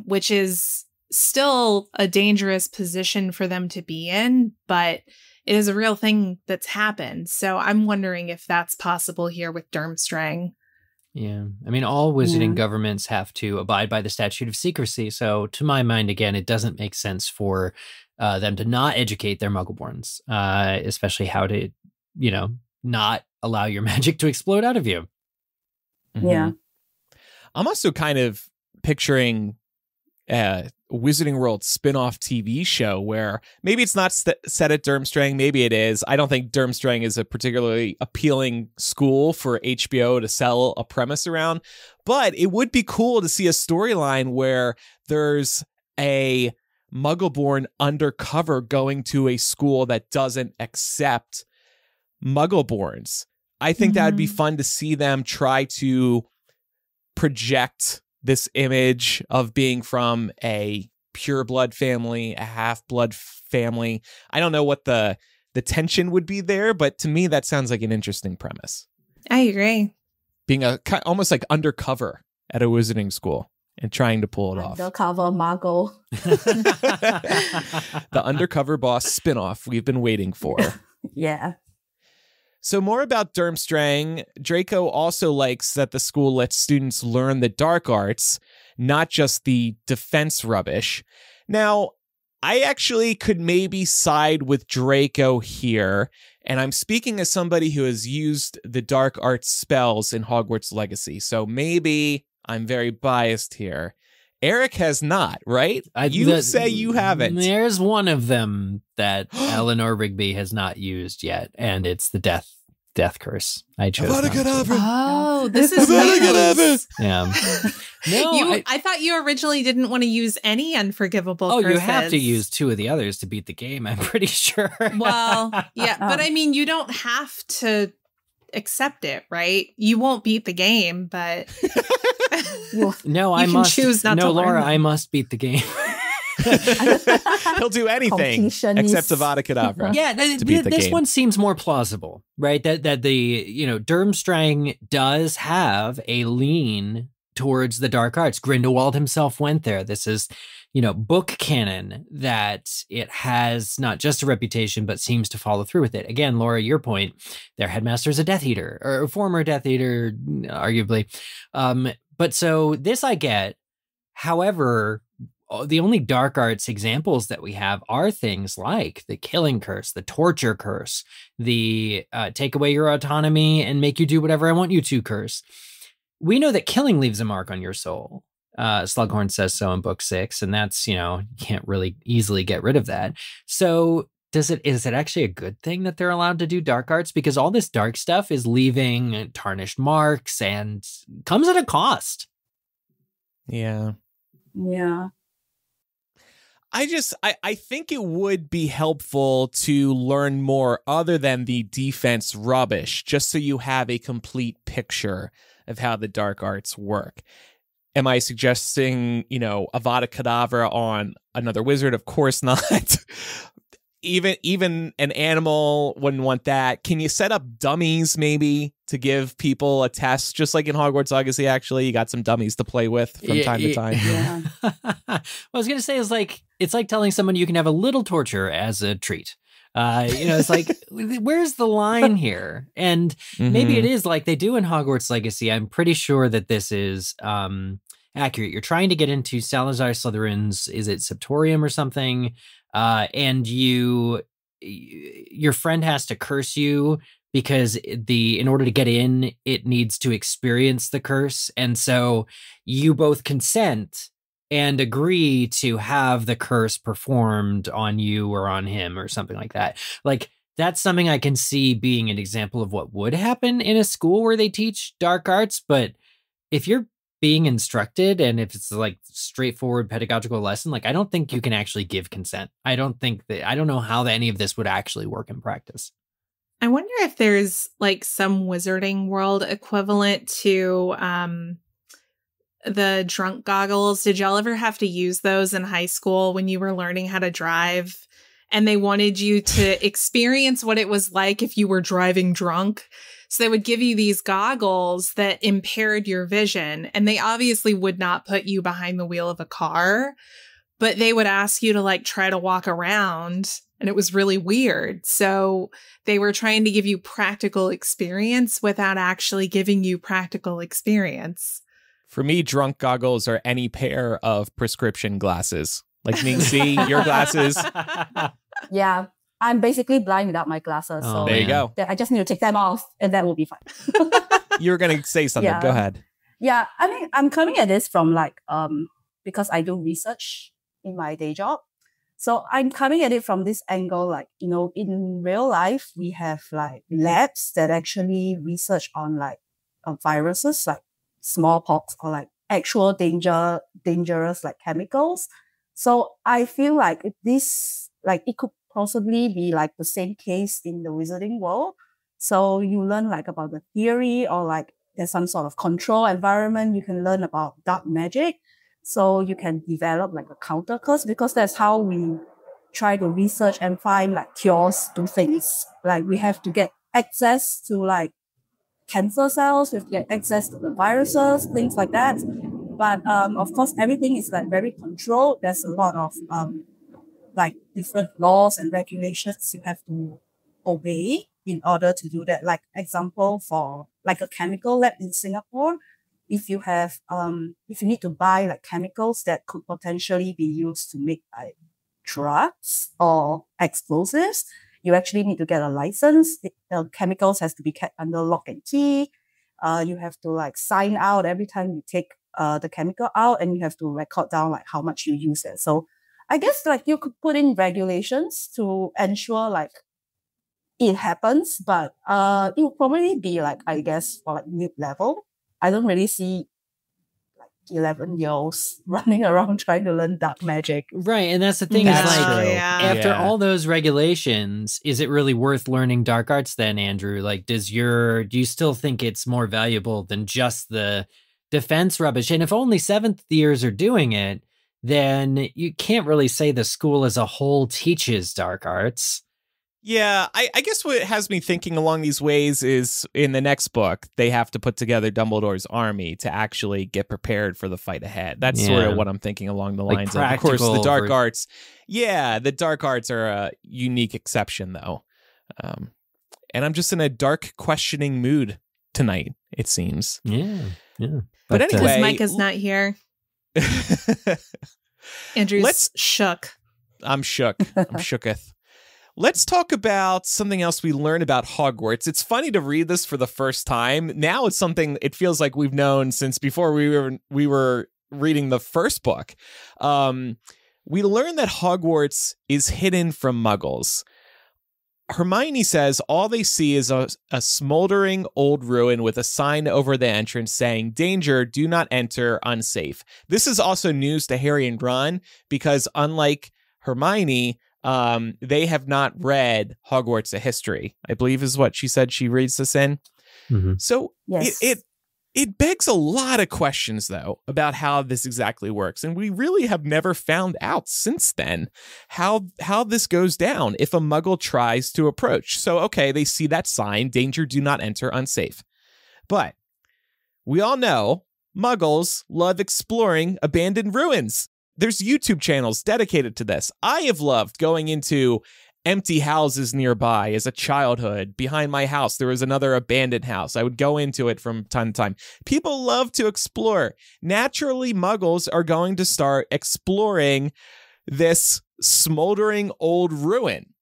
Speaker 3: which is still a dangerous position for them to be in, but it is a real thing that's happened. So I'm wondering if that's possible here with Durmstrang.
Speaker 2: Yeah. I mean, all wizarding governments have to abide by the statute of secrecy. So to my mind, again, it doesn't make sense for them to not educate their Muggleborns, especially how to, you know, not allow your magic to explode out of you.
Speaker 4: Yeah.
Speaker 1: I'm also kind of picturing Wizarding World spin-off TV show where maybe it's not set at Durmstrang, maybe it is. I don't think Durmstrang is a particularly appealing school for HBO to sell a premise around, but it would be cool to see a storyline where there's a Muggle-born undercover going to a school that doesn't accept Muggle-borns. I think that'd be fun to see them try to project this image of being from a pure blood family, a half blood family. I don't know what the tension would be there, but to me, that sounds like an interesting premise.
Speaker 3: I agree.
Speaker 1: Being almost like undercover at a wizarding school and trying to pull it off.
Speaker 4: Undercover Muggle.
Speaker 1: The undercover boss spinoff we've been waiting for.
Speaker 4: Yeah.
Speaker 1: So more about Durmstrang. Draco also likes that the school lets students learn the dark arts, not just the defense rubbish. Now, I actually could maybe side with Draco here, and I'm speaking as somebody who has used the dark arts spells in Hogwarts Legacy, so maybe I'm very biased here. Eric has not, right? You say you haven't.
Speaker 2: There's one of them that Eleanor Rigby has not used yet, and it's the death curse. I chose not to.
Speaker 3: Oh, this is news.
Speaker 2: Yeah. No,
Speaker 3: I thought you originally didn't want to use any unforgivable curses.
Speaker 2: You have to use 2 of the others to beat the game, I'm pretty sure.
Speaker 3: Well, yeah, but I mean, you don't have to accept it, right? You won't beat the game, but
Speaker 2: no, I must
Speaker 3: choose not to learn
Speaker 2: Laura,
Speaker 3: them.
Speaker 2: I must beat the game.
Speaker 1: He'll do anything except Avada Kedavra.
Speaker 2: Yeah, this one seems more plausible, right? That the, you know, Durmstrang does have a lean towards the dark arts. Grindelwald himself went there. This is, you know, book canon that it has not just a reputation, but seems to follow through with it. Again, Laura, your point, their headmaster's a Death Eater, or a former Death Eater, arguably. But so this I get. However, the only dark arts examples that we have are things like the killing curse, the torture curse, the take away your autonomy and make you do whatever I want you to curse. We know that killing leaves a mark on your soul. Slughorn says so in book 6, and that's, you can't really easily get rid of that. So is it actually a good thing that they're allowed to do dark arts? Because all this dark stuff is leaving tarnished marks and comes at a cost.
Speaker 1: Yeah.
Speaker 4: Yeah.
Speaker 1: I think it would be helpful to learn more other than the defense rubbish, just so you have a complete picture of how the dark arts work. Am I suggesting, Avada Kedavra on another wizard? Of course not. Even an animal wouldn't want that. Can you set up dummies maybe to give people a test? Just like in Hogwarts Legacy, actually, you got some dummies to play with from time to time.
Speaker 4: Yeah.
Speaker 2: What I was going to say is it's like telling someone you can have a little torture as a treat. It's like, where's the line here? And maybe it is like they do in Hogwarts Legacy. I'm pretty sure that this is accurate. You're trying to get into Salazar Slytherin's, is it Septorium or something? And your friend has to curse you because in order to get in, it needs to experience the curse. And so you both consent and agree to have the curse performed on you or on him or something like that. Like, that's something I can see being an example of what would happen in a school where they teach dark arts. But if you're being instructed and if it's like straightforward pedagogical lesson, I don't think you can actually give consent. I don't know how any of this would actually work in practice.
Speaker 3: I wonder if there's some Wizarding World equivalent to the drunk goggles. Did y'all ever have to use those in high school when you were learning how to drive and they wanted you to experience what it was like if you were driving drunk? So they would give you these goggles that impaired your vision, and they obviously would not put you behind the wheel of a car, but they would ask you to try to walk around, and it was really weird. So they were trying to give you practical experience without actually giving you practical experience.
Speaker 1: For me, drunk goggles are any pair of prescription glasses. Like Ning Xi, your glasses.
Speaker 4: Yeah. I'm basically blind without my glasses.
Speaker 2: Oh,
Speaker 4: so
Speaker 1: there you go.
Speaker 4: I just need to take them off and that will be fine.
Speaker 1: You were going to say something.
Speaker 4: Yeah.
Speaker 1: Go ahead.
Speaker 4: Yeah. I mean, I'm coming at this from because I do research in my day job. So I'm coming at it from this angle, in real life, we have labs that actually research on viruses like smallpox or actual dangerous chemicals. So I feel like this, it could possibly be the same case in the wizarding world. So you learn about the theory or there's some sort of control environment. You can learn about dark magic. So you can develop a counter curse, because that's how we try to research and find cures to things. We have to get access to cancer cells, we have to get access to the viruses, things like that. But of course, everything is very controlled. There's a lot of different laws and regulations you have to obey in order to do that. Example for a chemical lab in Singapore, if you need to buy chemicals that could potentially be used to make drugs or explosives, you actually need to get a license. The chemicals has to be kept under lock and key. You have to sign out every time you take the chemical out, and you have to record down how much you use it. So I guess you could put in regulations to ensure it happens, but it will probably be I guess for mid-level. I don't really see 11-year-olds running around trying to learn dark magic.
Speaker 2: Right, and that's the thing.
Speaker 1: That's
Speaker 2: is
Speaker 1: true.
Speaker 2: After all those regulations, is it really worth learning dark arts then, Andrew? Do you still think it's more valuable than just the defense rubbish? And if only 7th years are doing it, then you can't really say the school as a whole teaches dark arts.
Speaker 1: Yeah, I guess what has me thinking along these ways is in the next book, they have to put together Dumbledore's army to actually get prepared for the fight ahead. That's sort of what I'm thinking along the lines of. Of course, the dark arts. Yeah, the dark arts are a unique exception, though. And I'm just in a dark, questioning mood tonight, it seems.
Speaker 2: Yeah.
Speaker 1: But anyway,
Speaker 3: because Micah's not here. Andrew's shook.
Speaker 1: I'm shook. I'm shooketh. Let's talk about something else we learned about Hogwarts. It's funny to read this for the first time. Now it's something it feels like we've known since before we were reading the first book. We learned that Hogwarts is hidden from Muggles. Hermione says all they see is a smoldering old ruin with a sign over the entrance saying, "Danger, do not enter, unsafe." This is also news to Harry and Ron because unlike Hermione, they have not read Hogwarts: A History, I believe is what she said she reads this in.
Speaker 2: Mm-hmm.
Speaker 1: So
Speaker 4: Yes.
Speaker 1: it begs a lot of questions, though, about how this exactly works. And we really have never found out since then how this goes down if a Muggle tries to approach. So, okay, they see that sign, "Danger, do not enter, unsafe." But we all know Muggles love exploring abandoned ruins. There's YouTube channels dedicated to this. I have loved going into empty houses nearby as a childhood. Behind my house, there was another abandoned house. I would go into it from time to time. People love to explore. Naturally, Muggles are going to start exploring this smoldering old ruin.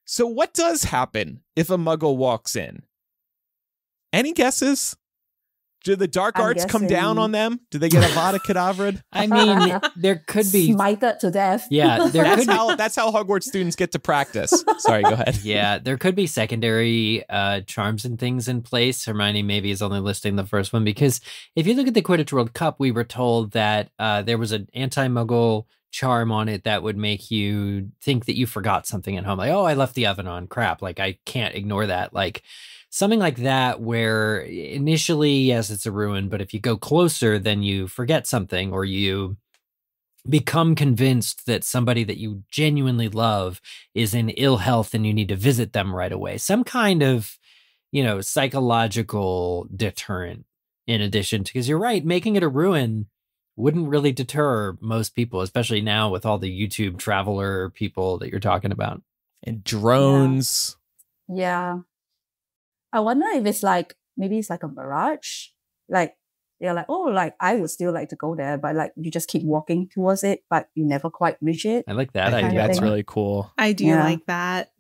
Speaker 1: So what does happen if a Muggle walks in? Any guesses? Do the dark
Speaker 4: I'm
Speaker 1: arts come down
Speaker 4: guessing-
Speaker 1: on them? Do they get Avada Kedavra?
Speaker 2: I mean, there could be.
Speaker 4: Smited to death.
Speaker 2: Yeah, there could be.
Speaker 1: That's how Hogwarts students get to practice. Sorry, go ahead.
Speaker 2: Yeah, there could be secondary charms and things in place. Hermione maybe is only listing the first one because if you look at the Quidditch World Cup, we were told that there was an anti-Muggle charm on it that would make you think that you forgot something at home. Like, oh, I left the oven on. Crap. Like, I can't ignore that. Like, something like that where initially, yes, it's a ruin, but if you go closer, then you forget something or you become convinced that somebody that you genuinely love is in ill health and you need to visit them right away. Some kind of, psychological deterrent in addition to, because you're right, making it a ruin wouldn't really deter most people, especially now with all the YouTube traveler people that you're talking about.
Speaker 1: And drones.
Speaker 4: Yeah. I wonder if it's maybe it's like a mirage. Like, they're like, oh, I would still like to go there, but you just keep walking towards it, but you never quite reach it.
Speaker 2: I like that
Speaker 1: I think
Speaker 2: idea.
Speaker 1: that's really cool.
Speaker 3: I do
Speaker 4: Yeah.
Speaker 3: like that.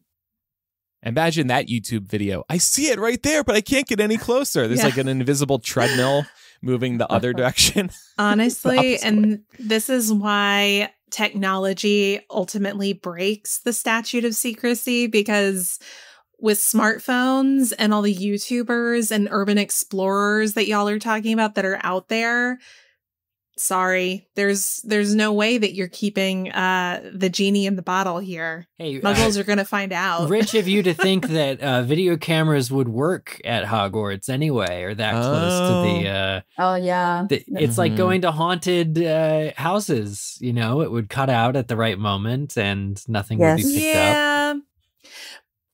Speaker 1: Imagine that YouTube video. I see it right there, but I can't get any closer. There's
Speaker 3: Yeah.
Speaker 1: like an invisible treadmill moving the other direction.
Speaker 3: Honestly,
Speaker 1: opposite
Speaker 3: and this is why technology ultimately breaks the statute of secrecy, because with smartphones and all the YouTubers and urban explorers that y'all are talking about that are out there, sorry, there's no way that you're keeping the genie in the bottle here.
Speaker 2: Hey,
Speaker 3: Muggles are going to find out.
Speaker 2: rich of you to think that video cameras would work at Hogwarts anyway, or that close to the.
Speaker 4: Oh, yeah.
Speaker 2: It's like
Speaker 1: Mhm.
Speaker 2: going to haunted houses. It would cut out at the right moment, and nothing would be
Speaker 4: Yes.
Speaker 2: picked up.
Speaker 3: Yeah.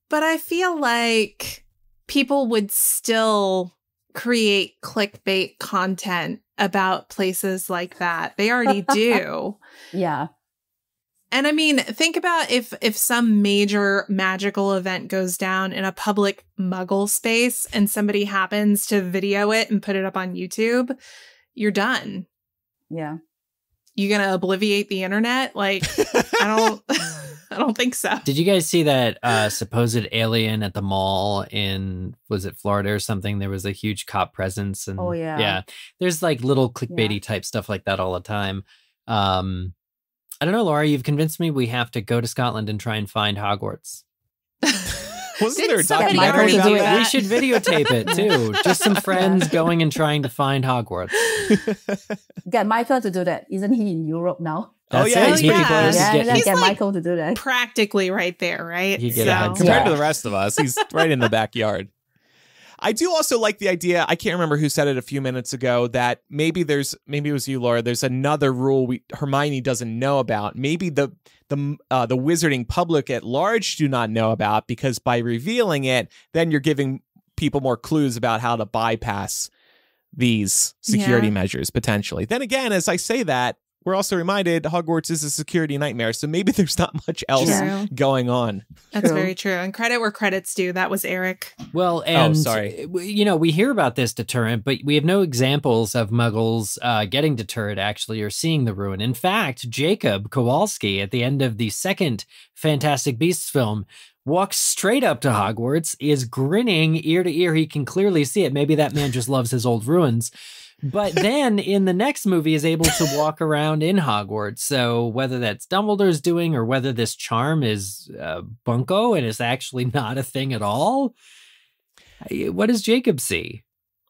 Speaker 3: But I feel like people would still create clickbait content about places like that. They already do.
Speaker 4: Yeah.
Speaker 3: And I mean, think about if some major magical event goes down in a public Muggle space and somebody happens to video it and put it up on YouTube, you're done.
Speaker 4: Yeah.
Speaker 3: You gonna obliviate the internet? I don't think so.
Speaker 2: Did you guys see that supposed alien at the mall in, was it Florida or something? There was a huge cop presence. And
Speaker 4: Oh, yeah.
Speaker 2: Yeah. There's little clickbaity type stuff like that all the time. I don't know, Laura, you've convinced me we have to go to Scotland and try and find Hogwarts.
Speaker 1: Wasn't there a
Speaker 3: Didn't somebody
Speaker 1: documentary
Speaker 3: already
Speaker 1: about
Speaker 3: do
Speaker 1: that?
Speaker 3: that?
Speaker 2: We should videotape it too. Just some friends going and trying to find Hogwarts.
Speaker 4: Get Michael to do that. Isn't he in Europe now?
Speaker 1: Oh,
Speaker 2: That's
Speaker 1: yeah,
Speaker 2: it.
Speaker 1: he's
Speaker 2: He
Speaker 1: pretty
Speaker 2: could-
Speaker 1: close.
Speaker 4: Yeah,
Speaker 2: get-
Speaker 3: He's
Speaker 4: get
Speaker 3: like-
Speaker 4: Michael to do that.
Speaker 3: Practically right there, right?
Speaker 2: You get a head
Speaker 1: Compared
Speaker 2: start.
Speaker 1: to the rest of us, he's right in the backyard. I do also like the idea, I can't remember who said it a few minutes ago, that maybe it was you, Laura, there's another rule Hermione doesn't know about. Maybe the wizarding public at large do not know about, because by revealing it, then you're giving people more clues about how to bypass these security
Speaker 3: Yeah.
Speaker 1: measures, potentially. Then again, as I say that, we're also reminded Hogwarts is a security nightmare, so maybe there's not much else
Speaker 3: True.
Speaker 1: going on.
Speaker 3: That's very true. And credit where credit's due. That was Eric.
Speaker 2: Well, and
Speaker 1: sorry.
Speaker 2: We hear about this deterrent, but we have no examples of Muggles getting deterred actually or seeing the ruin. In fact, Jacob Kowalski at the end of the second Fantastic Beasts film walks straight up to Hogwarts, is grinning ear to ear. He can clearly see it. Maybe that man just loves his old ruins. But then in the next movie is able to walk around in Hogwarts. So whether that's Dumbledore's doing or whether this charm is bunko and is actually not a thing at all, what does Jacob see?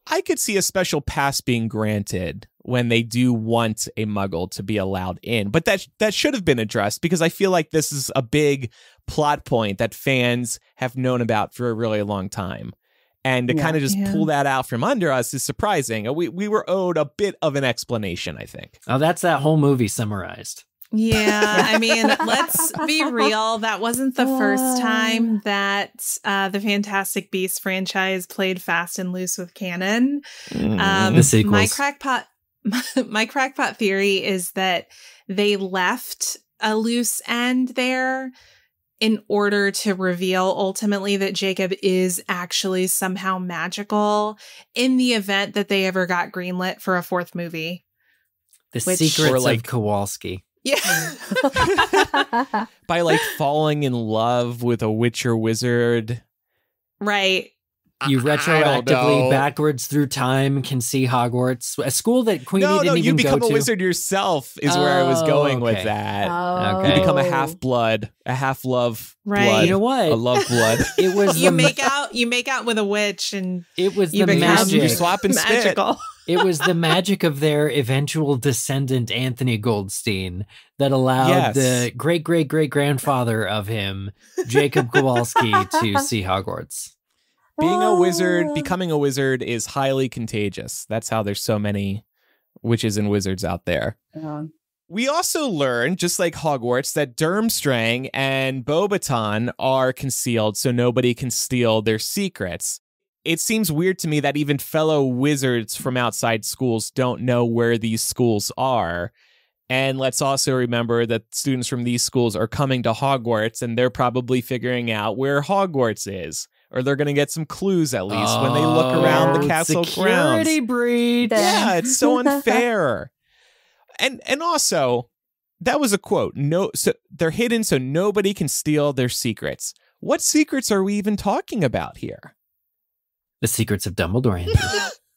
Speaker 1: I could see a special pass being granted when they do want a Muggle to be allowed in. But that should have been addressed, because I feel like this is a big plot point that fans have known about for a really long time. And to kind of just pull that out from under us is surprising. We were owed a bit of an explanation, I think.
Speaker 2: Oh, that's that whole movie summarized.
Speaker 3: Yeah, I mean, let's be real. That wasn't the first time that the Fantastic Beasts franchise played fast and loose with canon.
Speaker 2: The sequels.
Speaker 3: My crackpot theory is that they left a loose end there in order to reveal ultimately that Jacob is actually somehow magical in the event that they ever got greenlit for a fourth movie.
Speaker 2: The Secrets of Kowalski.
Speaker 3: Yeah.
Speaker 1: By like falling in love with a witch or wizard.
Speaker 3: Right.
Speaker 2: You retroactively backwards through time can see Hogwarts, a school that Queenie didn't even go to. No,
Speaker 1: you become a wizard yourself is where I was going with that.
Speaker 2: Oh.
Speaker 1: You become a half-blood, a half-love blood.
Speaker 2: You know what?
Speaker 1: A love blood.
Speaker 2: It was
Speaker 3: you make out with a witch, and
Speaker 2: it was
Speaker 3: you
Speaker 2: the magic.
Speaker 1: You swap and
Speaker 3: magical.
Speaker 1: spit.
Speaker 2: It was the magic of their eventual descendant, Anthony Goldstein, that allowed the great-great-great-grandfather of him, Jacob Kowalski, to see Hogwarts.
Speaker 1: Becoming a wizard is highly contagious. That's how there's so many witches and wizards out there. We also learn, just like Hogwarts, that Durmstrang and Beauxbaton are concealed so nobody can steal their secrets. It seems weird to me that even fellow wizards from outside schools don't know where these schools are. And let's also remember that students from these schools are coming to Hogwarts, and they're probably figuring out where Hogwarts is. Or they're going to get some clues, at least, when they look around the castle grounds.
Speaker 2: Security breach.
Speaker 1: Yeah, it's so unfair. And also, that was a quote. So they're hidden so nobody can steal their secrets. What secrets are we even talking about here?
Speaker 2: The secrets of Dumbledore, Andrew.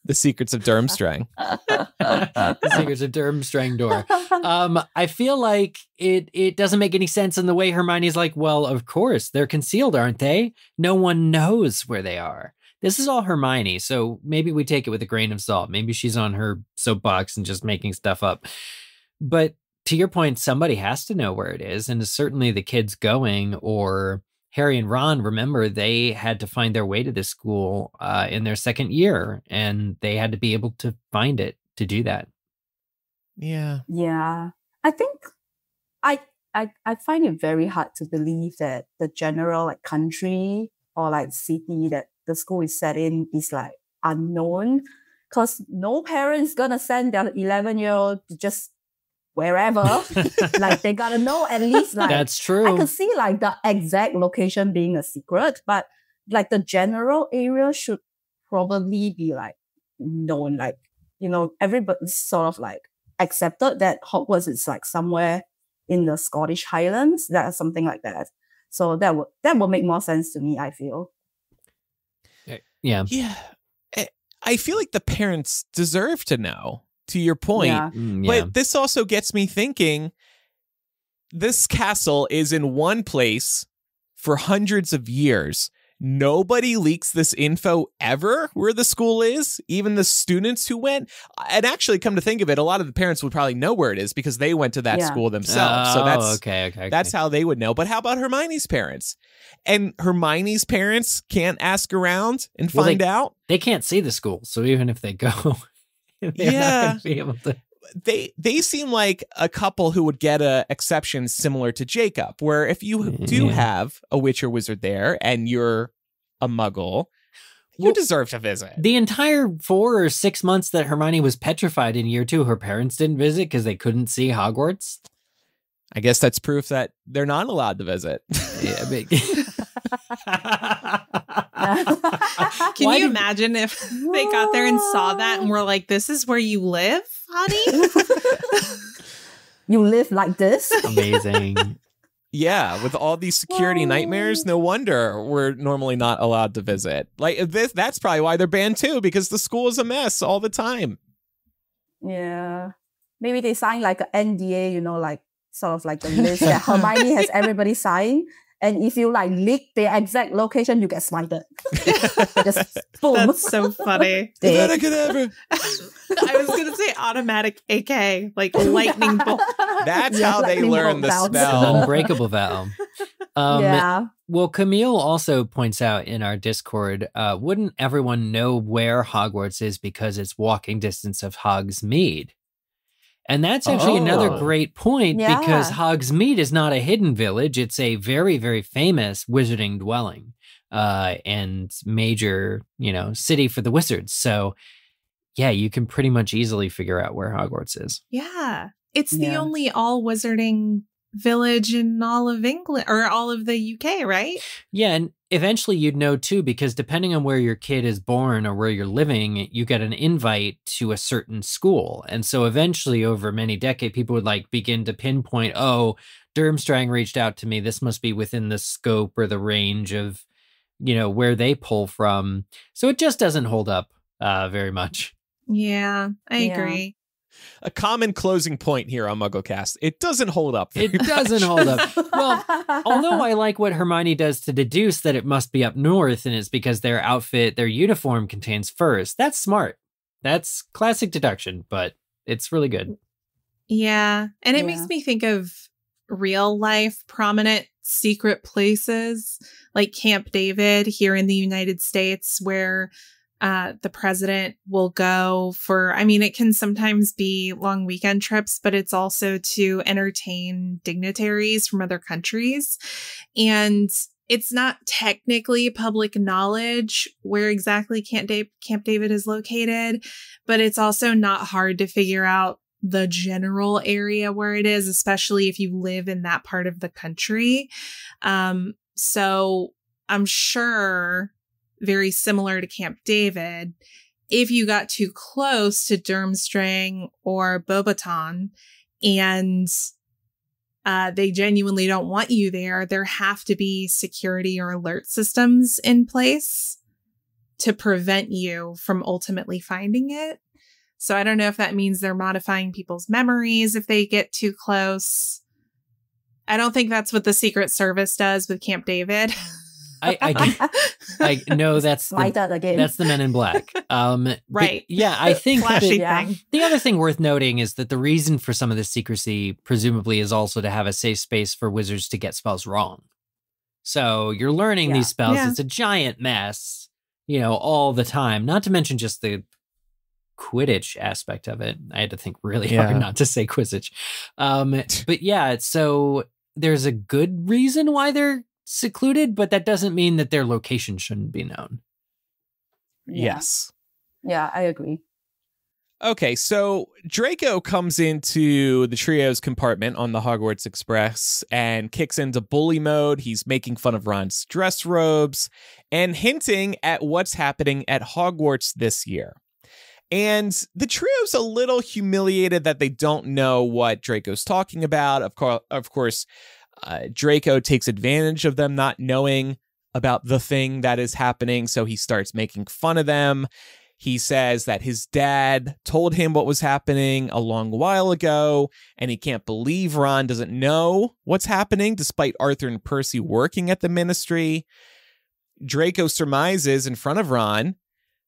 Speaker 1: The secrets of Durmstrang.
Speaker 2: The secrets of Durmstrang door. I feel like it doesn't make any sense in the way Hermione's like, well, of course, they're concealed, aren't they? No one knows where they are. This is all Hermione, so maybe we take it with a grain of salt. Maybe she's on her soapbox and just making stuff up. But to your point, somebody has to know where it is, and certainly the kids going, or Harry and Ron, remember, they had to find their way to this school in their second year, and they had to be able to find it to do that.
Speaker 1: Yeah.
Speaker 4: Yeah. I think I find it very hard to believe that the general like country or like city that the school is set in is like unknown, because no parents gonna send their 11-year-old to just wherever. Like they gotta know at least like
Speaker 2: that's true.
Speaker 4: I could see like the exact location being a secret, but like the general area should probably be like known, like, you know, everybody's sort of like accepted that Hogwarts is like somewhere in the Scottish Highlands, that something like that. So that would make more sense to me, I feel.
Speaker 2: Yeah.
Speaker 1: Yeah. I feel like the parents deserve to know, to your point.
Speaker 4: Yeah.
Speaker 1: But this also gets me thinking, this castle is in one place for hundreds of years. Nobody leaks this info ever where the school is, even the students who went. And actually, come to think of it, a lot of the parents would probably know where it is because they went to that school themselves. So that's
Speaker 2: okay.
Speaker 1: That's how they would know. But how about Hermione's parents? And Hermione's parents can't ask around and find out?
Speaker 2: They can't see the school, so even if they go, they're not going to be able to.
Speaker 1: They seem like a couple who would get a exception similar to Jacob, where if you do have a witch or wizard there and you're a muggle, You deserve to visit.
Speaker 2: The entire 4 or 6 months that Hermione was petrified in year 2, her parents didn't visit because they couldn't see Hogwarts.
Speaker 1: I guess that's proof that they're not allowed to visit.
Speaker 2: Yeah, but...
Speaker 3: Can you imagine if they got there and saw that and were like, this is where you live, honey?
Speaker 4: You live like this?
Speaker 2: Amazing.
Speaker 1: Yeah, with all these security nightmares, no wonder we're normally not allowed to visit. Like that's probably why they're banned too, because the school is a mess all the time.
Speaker 4: Yeah. Maybe they sign like an NDA, like sort of like the list that Hermione has everybody sign. And if you like leak the exact location, you get smited. Just boom.
Speaker 3: That's so funny.
Speaker 1: I could ever.
Speaker 3: I was going to say automatic AK, like lightning bolt.
Speaker 1: That's how they learn the spell.
Speaker 2: Unbreakable vow.
Speaker 4: Yeah.
Speaker 2: Well, Camille also points out in our Discord, wouldn't everyone know where Hogwarts is because it's walking distance of Hogsmeade? And that's actually another great point because Hogsmeade is not a hidden village. It's a very, very famous wizarding dwelling and major, city for the wizards. So, yeah, you can pretty much easily figure out where Hogwarts is.
Speaker 3: Yeah. It's the only all wizarding village in all of England or all of the UK, right?
Speaker 2: Yeah, and eventually you'd know too, because depending on where your kid is born or where you're living, you get an invite to a certain school. And so eventually over many decades, people would like begin to pinpoint, oh, Durmstrang reached out to me. This must be within the scope or the range of, where they pull from. So it just doesn't hold up very much.
Speaker 3: Yeah, I agree.
Speaker 1: A common closing point here on MuggleCast. It doesn't hold up.
Speaker 2: It doesn't hold up. Well, although I like what Hermione does to deduce that it must be up north, and it's because their outfit, their uniform contains furs. That's smart. That's classic deduction, but it's really good.
Speaker 3: Yeah. And it makes me think of real life prominent secret places like Camp David here in the United States where the president will go for, it can sometimes be long weekend trips, but it's also to entertain dignitaries from other countries. And it's not technically public knowledge where exactly Camp David is located, but it's also not hard to figure out the general area where it is, especially if you live in that part of the country. So I'm sure, very similar to Camp David, if you got too close to Durmstrang or Beauxbaton and they genuinely don't want you there have to be security or alert systems in place to prevent you from ultimately finding it. So I don't know if that means they're modifying people's memories if they get too close. I don't think that's what the Secret Service does with Camp David.
Speaker 2: I know that's the Men in Black.
Speaker 3: Right.
Speaker 2: Yeah, I think
Speaker 3: thing.
Speaker 2: The other thing worth noting is that the reason for some of the secrecy presumably is also to have a safe space for wizards to get spells wrong. So you're learning these spells. Yeah. It's a giant mess, all the time. Not to mention just the Quidditch aspect of it. I had to think really hard not to say Quidditch. But yeah, so there's a good reason why they're secluded, but that doesn't mean that their location shouldn't be known.
Speaker 1: Yes.
Speaker 4: Yeah, I agree.
Speaker 1: Okay, so Draco comes into the trio's compartment on the Hogwarts Express and kicks into bully mode. He's making fun of Ron's dress robes and hinting at what's happening at Hogwarts this year. And the trio's a little humiliated that they don't know what Draco's talking about. Of course, Draco takes advantage of them not knowing about the thing that is happening, so he starts making fun of them. He says that his dad told him what was happening a long while ago, and he can't believe Ron doesn't know what's happening, despite Arthur and Percy working at the Ministry. Draco surmises in front of Ron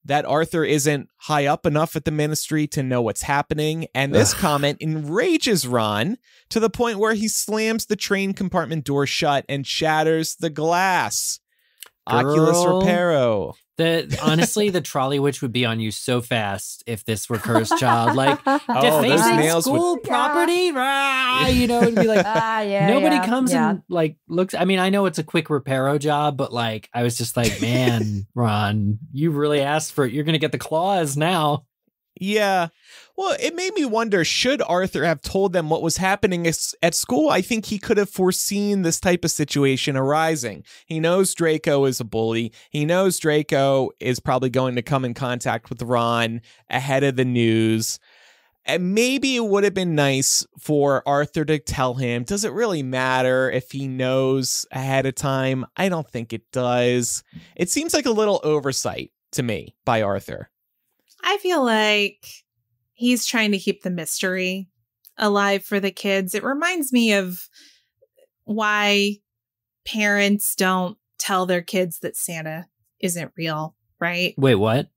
Speaker 1: that Arthur isn't high up enough at the Ministry to know what's happening, and this comment enrages Ron to the point where he slams the train compartment door shut and shatters the glass. Oculus
Speaker 2: Girl.
Speaker 1: Reparo.
Speaker 2: Honestly, the trolley witch would be on you so fast if this were Cursed Child. Like,
Speaker 1: those
Speaker 2: defacing
Speaker 1: nails would-
Speaker 2: school property, rah, you know, it'd be like, nobody comes and like looks. I mean, I know it's a quick reparo job, but like, I was just like, man, Ron, you really asked for it. You're gonna get the claws now.
Speaker 1: Yeah. Well, it made me wonder, should Arthur have told them what was happening at school? I think he could have foreseen this type of situation arising. He knows Draco is a bully. He knows Draco is probably going to come in contact with Ron ahead of the news. And maybe it would have been nice for Arthur to tell him, does it really matter if he knows ahead of time? I don't think it does. It seems like a little oversight to me by Arthur.
Speaker 3: I feel like he's trying to keep the mystery alive for the kids. It reminds me of why parents don't tell their kids that Santa isn't real, right?
Speaker 2: Wait, what?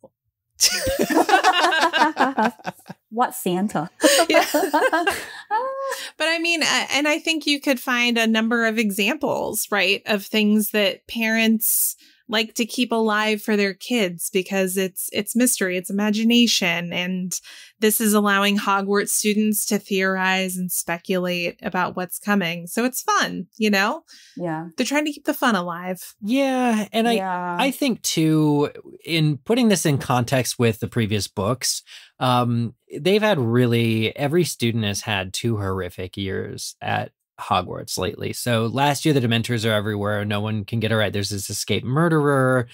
Speaker 4: What Santa?
Speaker 3: Yeah. But I mean, and I think you could find a number of examples, right, of things that parents like to keep alive for their kids because it's mystery, it's imagination. And this is allowing Hogwarts students to theorize and speculate about what's coming. So it's fun, you know?
Speaker 4: Yeah.
Speaker 3: They're trying to keep the fun alive.
Speaker 2: Yeah. And I think too, in putting this in context with the previous books, they've had every student has had 2 horrific years at Hogwarts lately. So last year, the Dementors are everywhere. No one can get it right. There's this escaped murderer.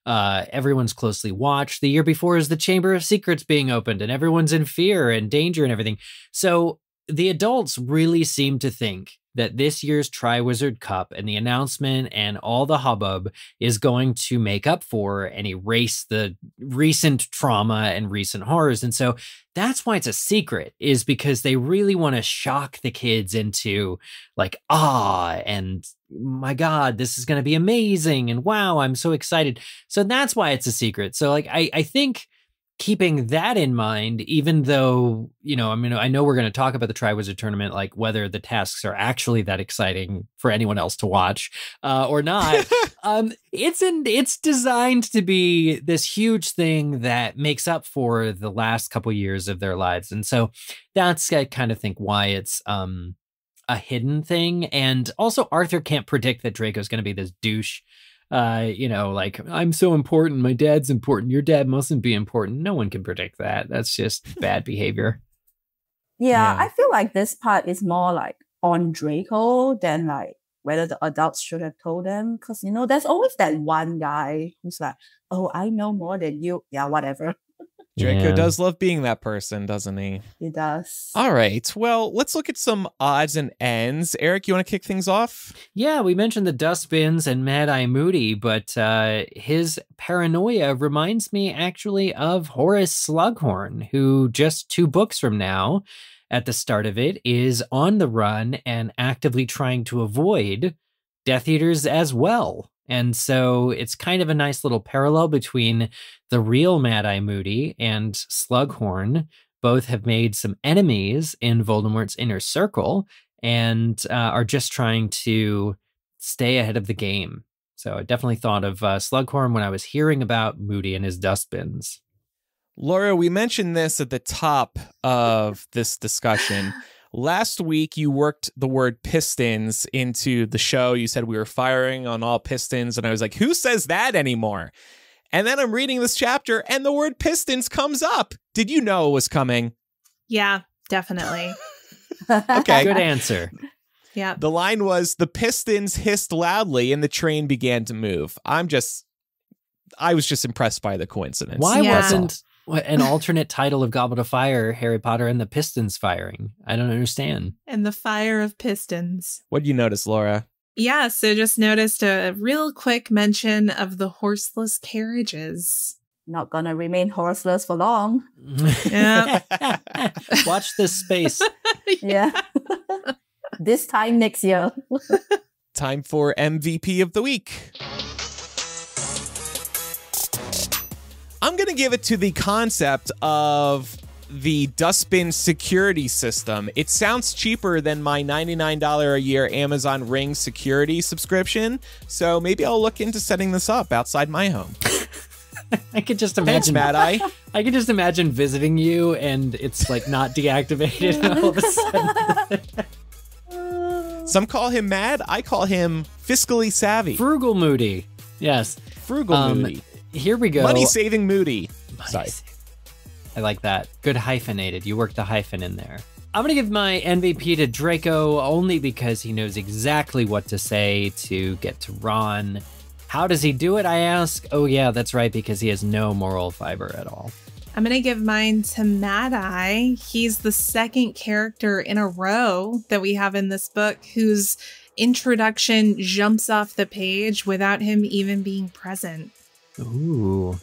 Speaker 2: Everyone's closely watched. The year before is the Chamber of Secrets being opened, and everyone's in fear and danger and everything. So the adults really seem to think that this year's Triwizard Cup and the announcement and all the hubbub is going to make up for and erase the recent trauma and recent horrors. And so that's why it's a secret, is because they really want to shock the kids into like, and my God, this is going to be amazing. And wow, I'm so excited. So that's why it's a secret. So like, I think keeping that in mind, even though, you know, I mean, I know we're going to talk about the Triwizard Tournament, like whether the tasks are actually that exciting for anyone else to watch or not. It's designed to be this huge thing that makes up for the last couple years of their lives. And so that's, I kind of think, why it's a hidden thing. And also Arthur can't predict that Draco's going to be this douche. You know, like, I'm so important, my dad's important, your dad mustn't be important. No one can predict that. That's just bad behavior.
Speaker 4: Yeah, I feel like this part is more like on Draco than like whether the adults should have told them. Because, you know, there's always that one guy who's like, oh, I know more than you. Yeah, whatever.
Speaker 1: Draco does love being that person, doesn't he?
Speaker 4: He does.
Speaker 1: All right. Well, let's look at some odds and ends. Eric, you want to kick things off?
Speaker 2: Yeah, we mentioned the dustbins and Mad-Eye Moody, but his paranoia reminds me actually of Horace Slughorn, who just 2 books from now, at the start of it, is on the run and actively trying to avoid Death Eaters as well. And so it's kind of a nice little parallel between the real Mad-Eye Moody and Slughorn. Both have made some enemies in Voldemort's inner circle and are just trying to stay ahead of the game. So I definitely thought of Slughorn when I was hearing about Moody and his dustbins.
Speaker 1: Laura, we mentioned this at the top of this discussion. Last week, you worked the word pistons into the show. You said we were firing on all pistons. And I was like, who says that anymore? And then I'm reading this chapter and the word pistons comes up. Did you know it was coming?
Speaker 3: Yeah, definitely.
Speaker 1: Okay.
Speaker 2: Good answer.
Speaker 3: Yeah.
Speaker 1: The line was, the pistons hissed loudly and the train began to move. I was just impressed by the coincidence.
Speaker 2: Why
Speaker 3: Yeah.
Speaker 2: wasn't an alternate title of Goblet of Fire, Harry Potter and the Pistons Firing? I don't understand.
Speaker 3: And the fire of pistons.
Speaker 1: What did you notice, Laura?
Speaker 3: Yeah, so just noticed a real quick mention of the horseless carriages.
Speaker 4: Not gonna remain horseless for long.
Speaker 3: Yeah.
Speaker 2: Watch this space.
Speaker 4: Yeah. This time next year.
Speaker 1: Time for MVP of the week. I'm going to give it to the concept of the dustbin security system. It sounds cheaper than my $99 a year Amazon Ring security subscription, so maybe I'll look into setting this up outside my home.
Speaker 2: I could just imagine.
Speaker 1: Thanks, Mad Eye.
Speaker 2: I could just imagine visiting you and it's like not deactivated and all of a sudden.
Speaker 1: Some call him mad. I call him fiscally savvy.
Speaker 2: Frugal Moody. Yes.
Speaker 1: Frugal Moody.
Speaker 2: Here we go.
Speaker 1: Money saving Moody. Sorry.
Speaker 2: I like that. Good hyphenated. You worked the hyphen in there. I'm going to give my MVP to Draco only because he knows exactly what to say to get to Ron. How does he do it, I ask? Oh, yeah, that's right, because he has no moral fiber at all.
Speaker 3: I'm going to give mine to Mad Eye. He's the second character in a row that we have in this book whose introduction jumps off the page without him even being present.
Speaker 2: Ooh.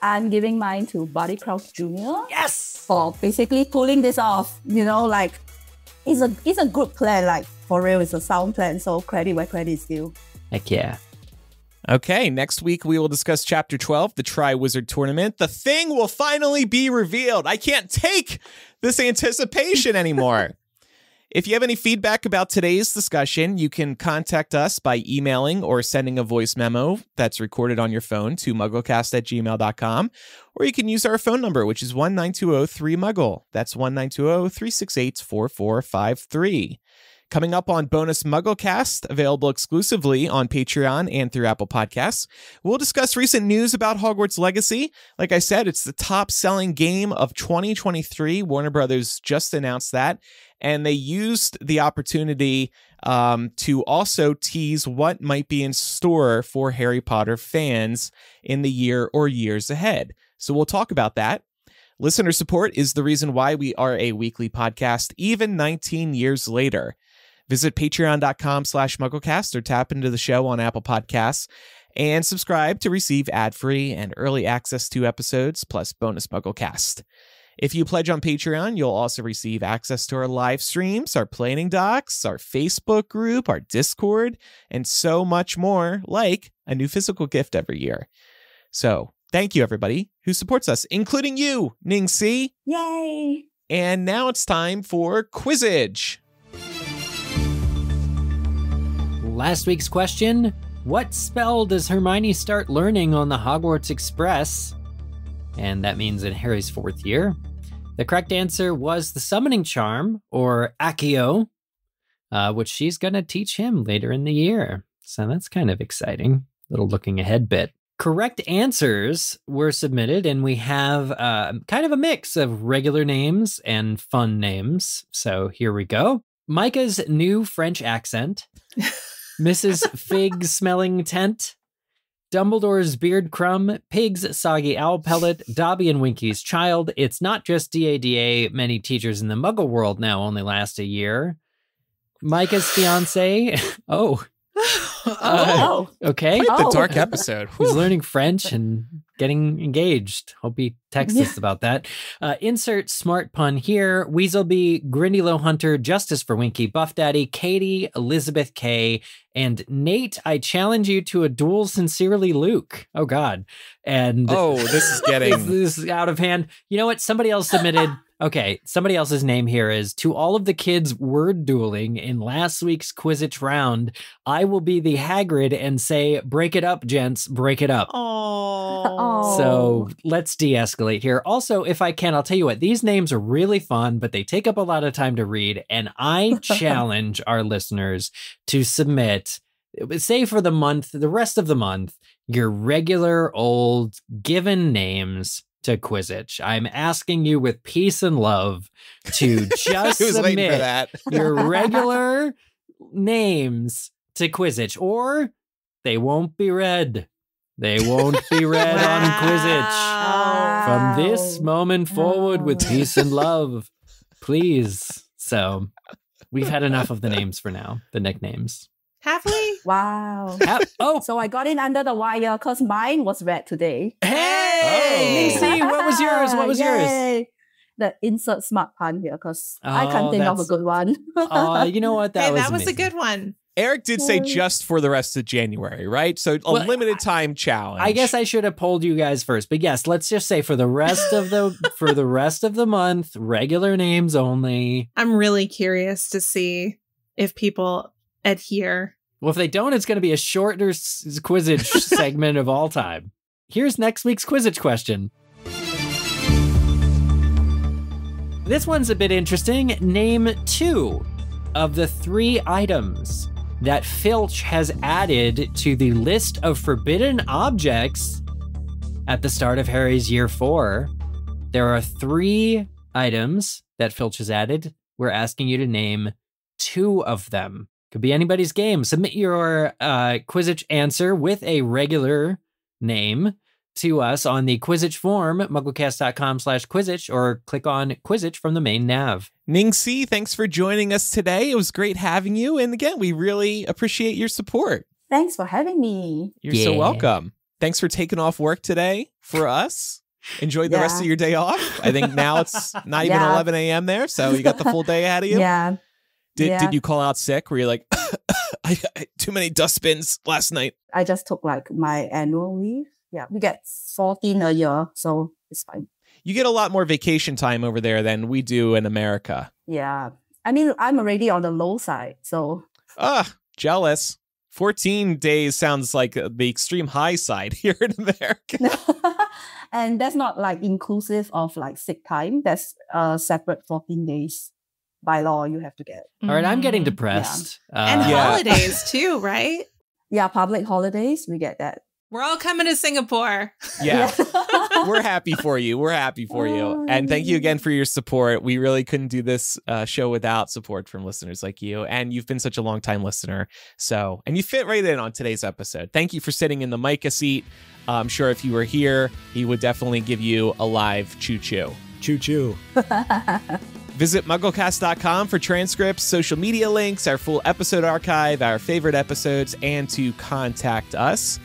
Speaker 4: I'm giving mine to Buddy Crouch Jr.
Speaker 2: Yes!
Speaker 4: For basically pulling this off. You know, like, it's a good plan. Like, for real, it's a sound plan. So credit where credit is due.
Speaker 2: Heck yeah.
Speaker 1: Okay, next week we will discuss Chapter 12, the Tri-Wizard Tournament. The thing will finally be revealed. I can't take this anticipation anymore. If you have any feedback about today's discussion, you can contact us by emailing or sending a voice memo that's recorded on your phone to mugglecast@gmail.com, or you can use our phone number, which is 1-920-3-MUGGLE. That's 1-920-368-4453. Coming up on Bonus MuggleCast, available exclusively on Patreon and through Apple Podcasts, we'll discuss recent news about Hogwarts Legacy. Like I said, it's the top-selling game of 2023. Warner Brothers just announced that, and they used the opportunity to also tease what might be in store for Harry Potter fans in the year or years ahead. So we'll talk about that. Listener support is the reason why we are a weekly podcast, even 19 years later. Visit patreon.com/MuggleCast or tap into the show on Apple Podcasts and subscribe to receive ad-free and early access to episodes plus bonus MuggleCast. If you pledge on Patreon, you'll also receive access to our live streams, our planning docs, our Facebook group, our Discord, and so much more, like a new physical gift every year. So thank you, everybody who supports us, including you, Ning Xi.
Speaker 4: Yay!
Speaker 1: And now it's time for Quizzage.
Speaker 2: Last week's question, what spell does Hermione start learning on the Hogwarts Express? And that means in Harry's 4th year. The correct answer was the summoning charm, or Accio, which she's going to teach him later in the year. So that's kind of exciting. Little looking ahead bit. Correct answers were submitted, and we have kind of a mix of regular names and fun names. So here we go. Micah's new French accent. Mrs. Fig-smelling tent, Dumbledore's beard crumb, Pig's soggy owl pellet, Dobby and Winky's child. It's not just DADA. Many teachers in the Muggle world now only last a year. Micah's fiance. Okay.
Speaker 1: Quite the dark episode.
Speaker 2: He's learning French and getting engaged. Hope he texts us about that. Insert smart pun here. Weaselby, Grindylow Hunter, Justice for Winky, Buff Daddy, Katie, Elizabeth K, and Nate. I challenge you to a duel, sincerely, Luke. Oh, God. And
Speaker 1: this is getting...
Speaker 2: this is out of hand. You know what? Somebody else submitted... Okay, somebody else's name here is, to all of the kids word dueling in last week's Quizzitch round, I will be the Hagrid and say, break it up, gents, break it up.
Speaker 3: Oh.
Speaker 2: So let's de-escalate here. Also, if I can, I'll tell you what, these names are really fun, but they take up a lot of time to read, and I challenge our listeners to submit, say for the month, the rest of the month, your regular old given names to Quizzitch. I'm asking you with peace and love to just submit your regular names to Quizzitch, or they won't be read. They won't be read on Quizzitch. From this moment forward, with peace and love, please. So we've had enough of the names for now, the nicknames.
Speaker 3: Have we?
Speaker 4: Wow.
Speaker 2: So
Speaker 4: I got in under the wire because mine was read today.
Speaker 2: Hey! Ning Xi, what was yours? What was yours?
Speaker 4: The insert smart pun here because I can't think of a good one.
Speaker 2: You know what?
Speaker 3: That was a good one.
Speaker 1: Eric did say just for the rest of January, right? So a limited time challenge.
Speaker 2: I guess I should have polled you guys first, but yes, let's just say for the rest of the month, regular names only.
Speaker 3: I'm really curious to see if people adhere.
Speaker 2: Well, if they don't, it's going to be a shorter Quizzitch segment of all time. Here's next week's Quizzitch question. This one's a bit interesting. Name 2 of the 3 items that Filch has added to the list of forbidden objects at the start of Harry's year 4. There are 3 items that Filch has added. We're asking you to name 2 of them. Could be anybody's game. Submit your Quizzitch answer with a regular name to us on the Quizzitch form, mugglecast.com/Quizzitch, or click on Quizzitch from the main nav.
Speaker 1: Ning Xi, thanks for joining us today. It was great having you. And again, we really appreciate your support.
Speaker 4: Thanks for having me.
Speaker 1: You're so welcome. Thanks for taking off work today for us. Enjoy the rest of your day off. I think now it's not even 11 a.m. there, so you got the full day ahead of you.
Speaker 4: Yeah.
Speaker 1: Did you call out sick? Were you like, I too many dustbins last night?
Speaker 4: I just took like my annual leave. Yeah, we get 14 a year, so it's fine.
Speaker 1: You get a lot more vacation time over there than we do in America.
Speaker 4: Yeah. I mean, I'm already on the low side, so.
Speaker 1: Jealous. 14 days sounds like the extreme high side here in America.
Speaker 4: And that's not like inclusive of like sick time. That's separate 14 days by law you have to get.
Speaker 2: All right, I'm getting depressed.
Speaker 3: Yeah. And holidays too, right?
Speaker 4: Yeah, public holidays, we get that.
Speaker 3: We're all coming to Singapore.
Speaker 1: Yeah. We're happy for you. We're happy for you. And thank you again for your support. We really couldn't do this show without support from listeners like you. And you've been such a long time listener. And you fit right in on today's episode. Thank you for sitting in the Micah seat. I'm sure if you were here, he would definitely give you a live Choo Choo.
Speaker 5: Choo Choo.
Speaker 1: Visit mugglecast.com for transcripts, social media links, our full episode archive, our favorite episodes, and to contact us.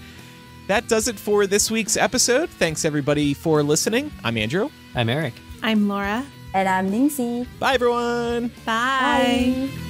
Speaker 1: That does it for this week's episode. Thanks, everybody, for listening. I'm Andrew.
Speaker 2: I'm Eric.
Speaker 3: I'm Laura.
Speaker 4: And I'm Ning Xi.
Speaker 1: Bye, everyone.
Speaker 3: Bye.
Speaker 4: Bye.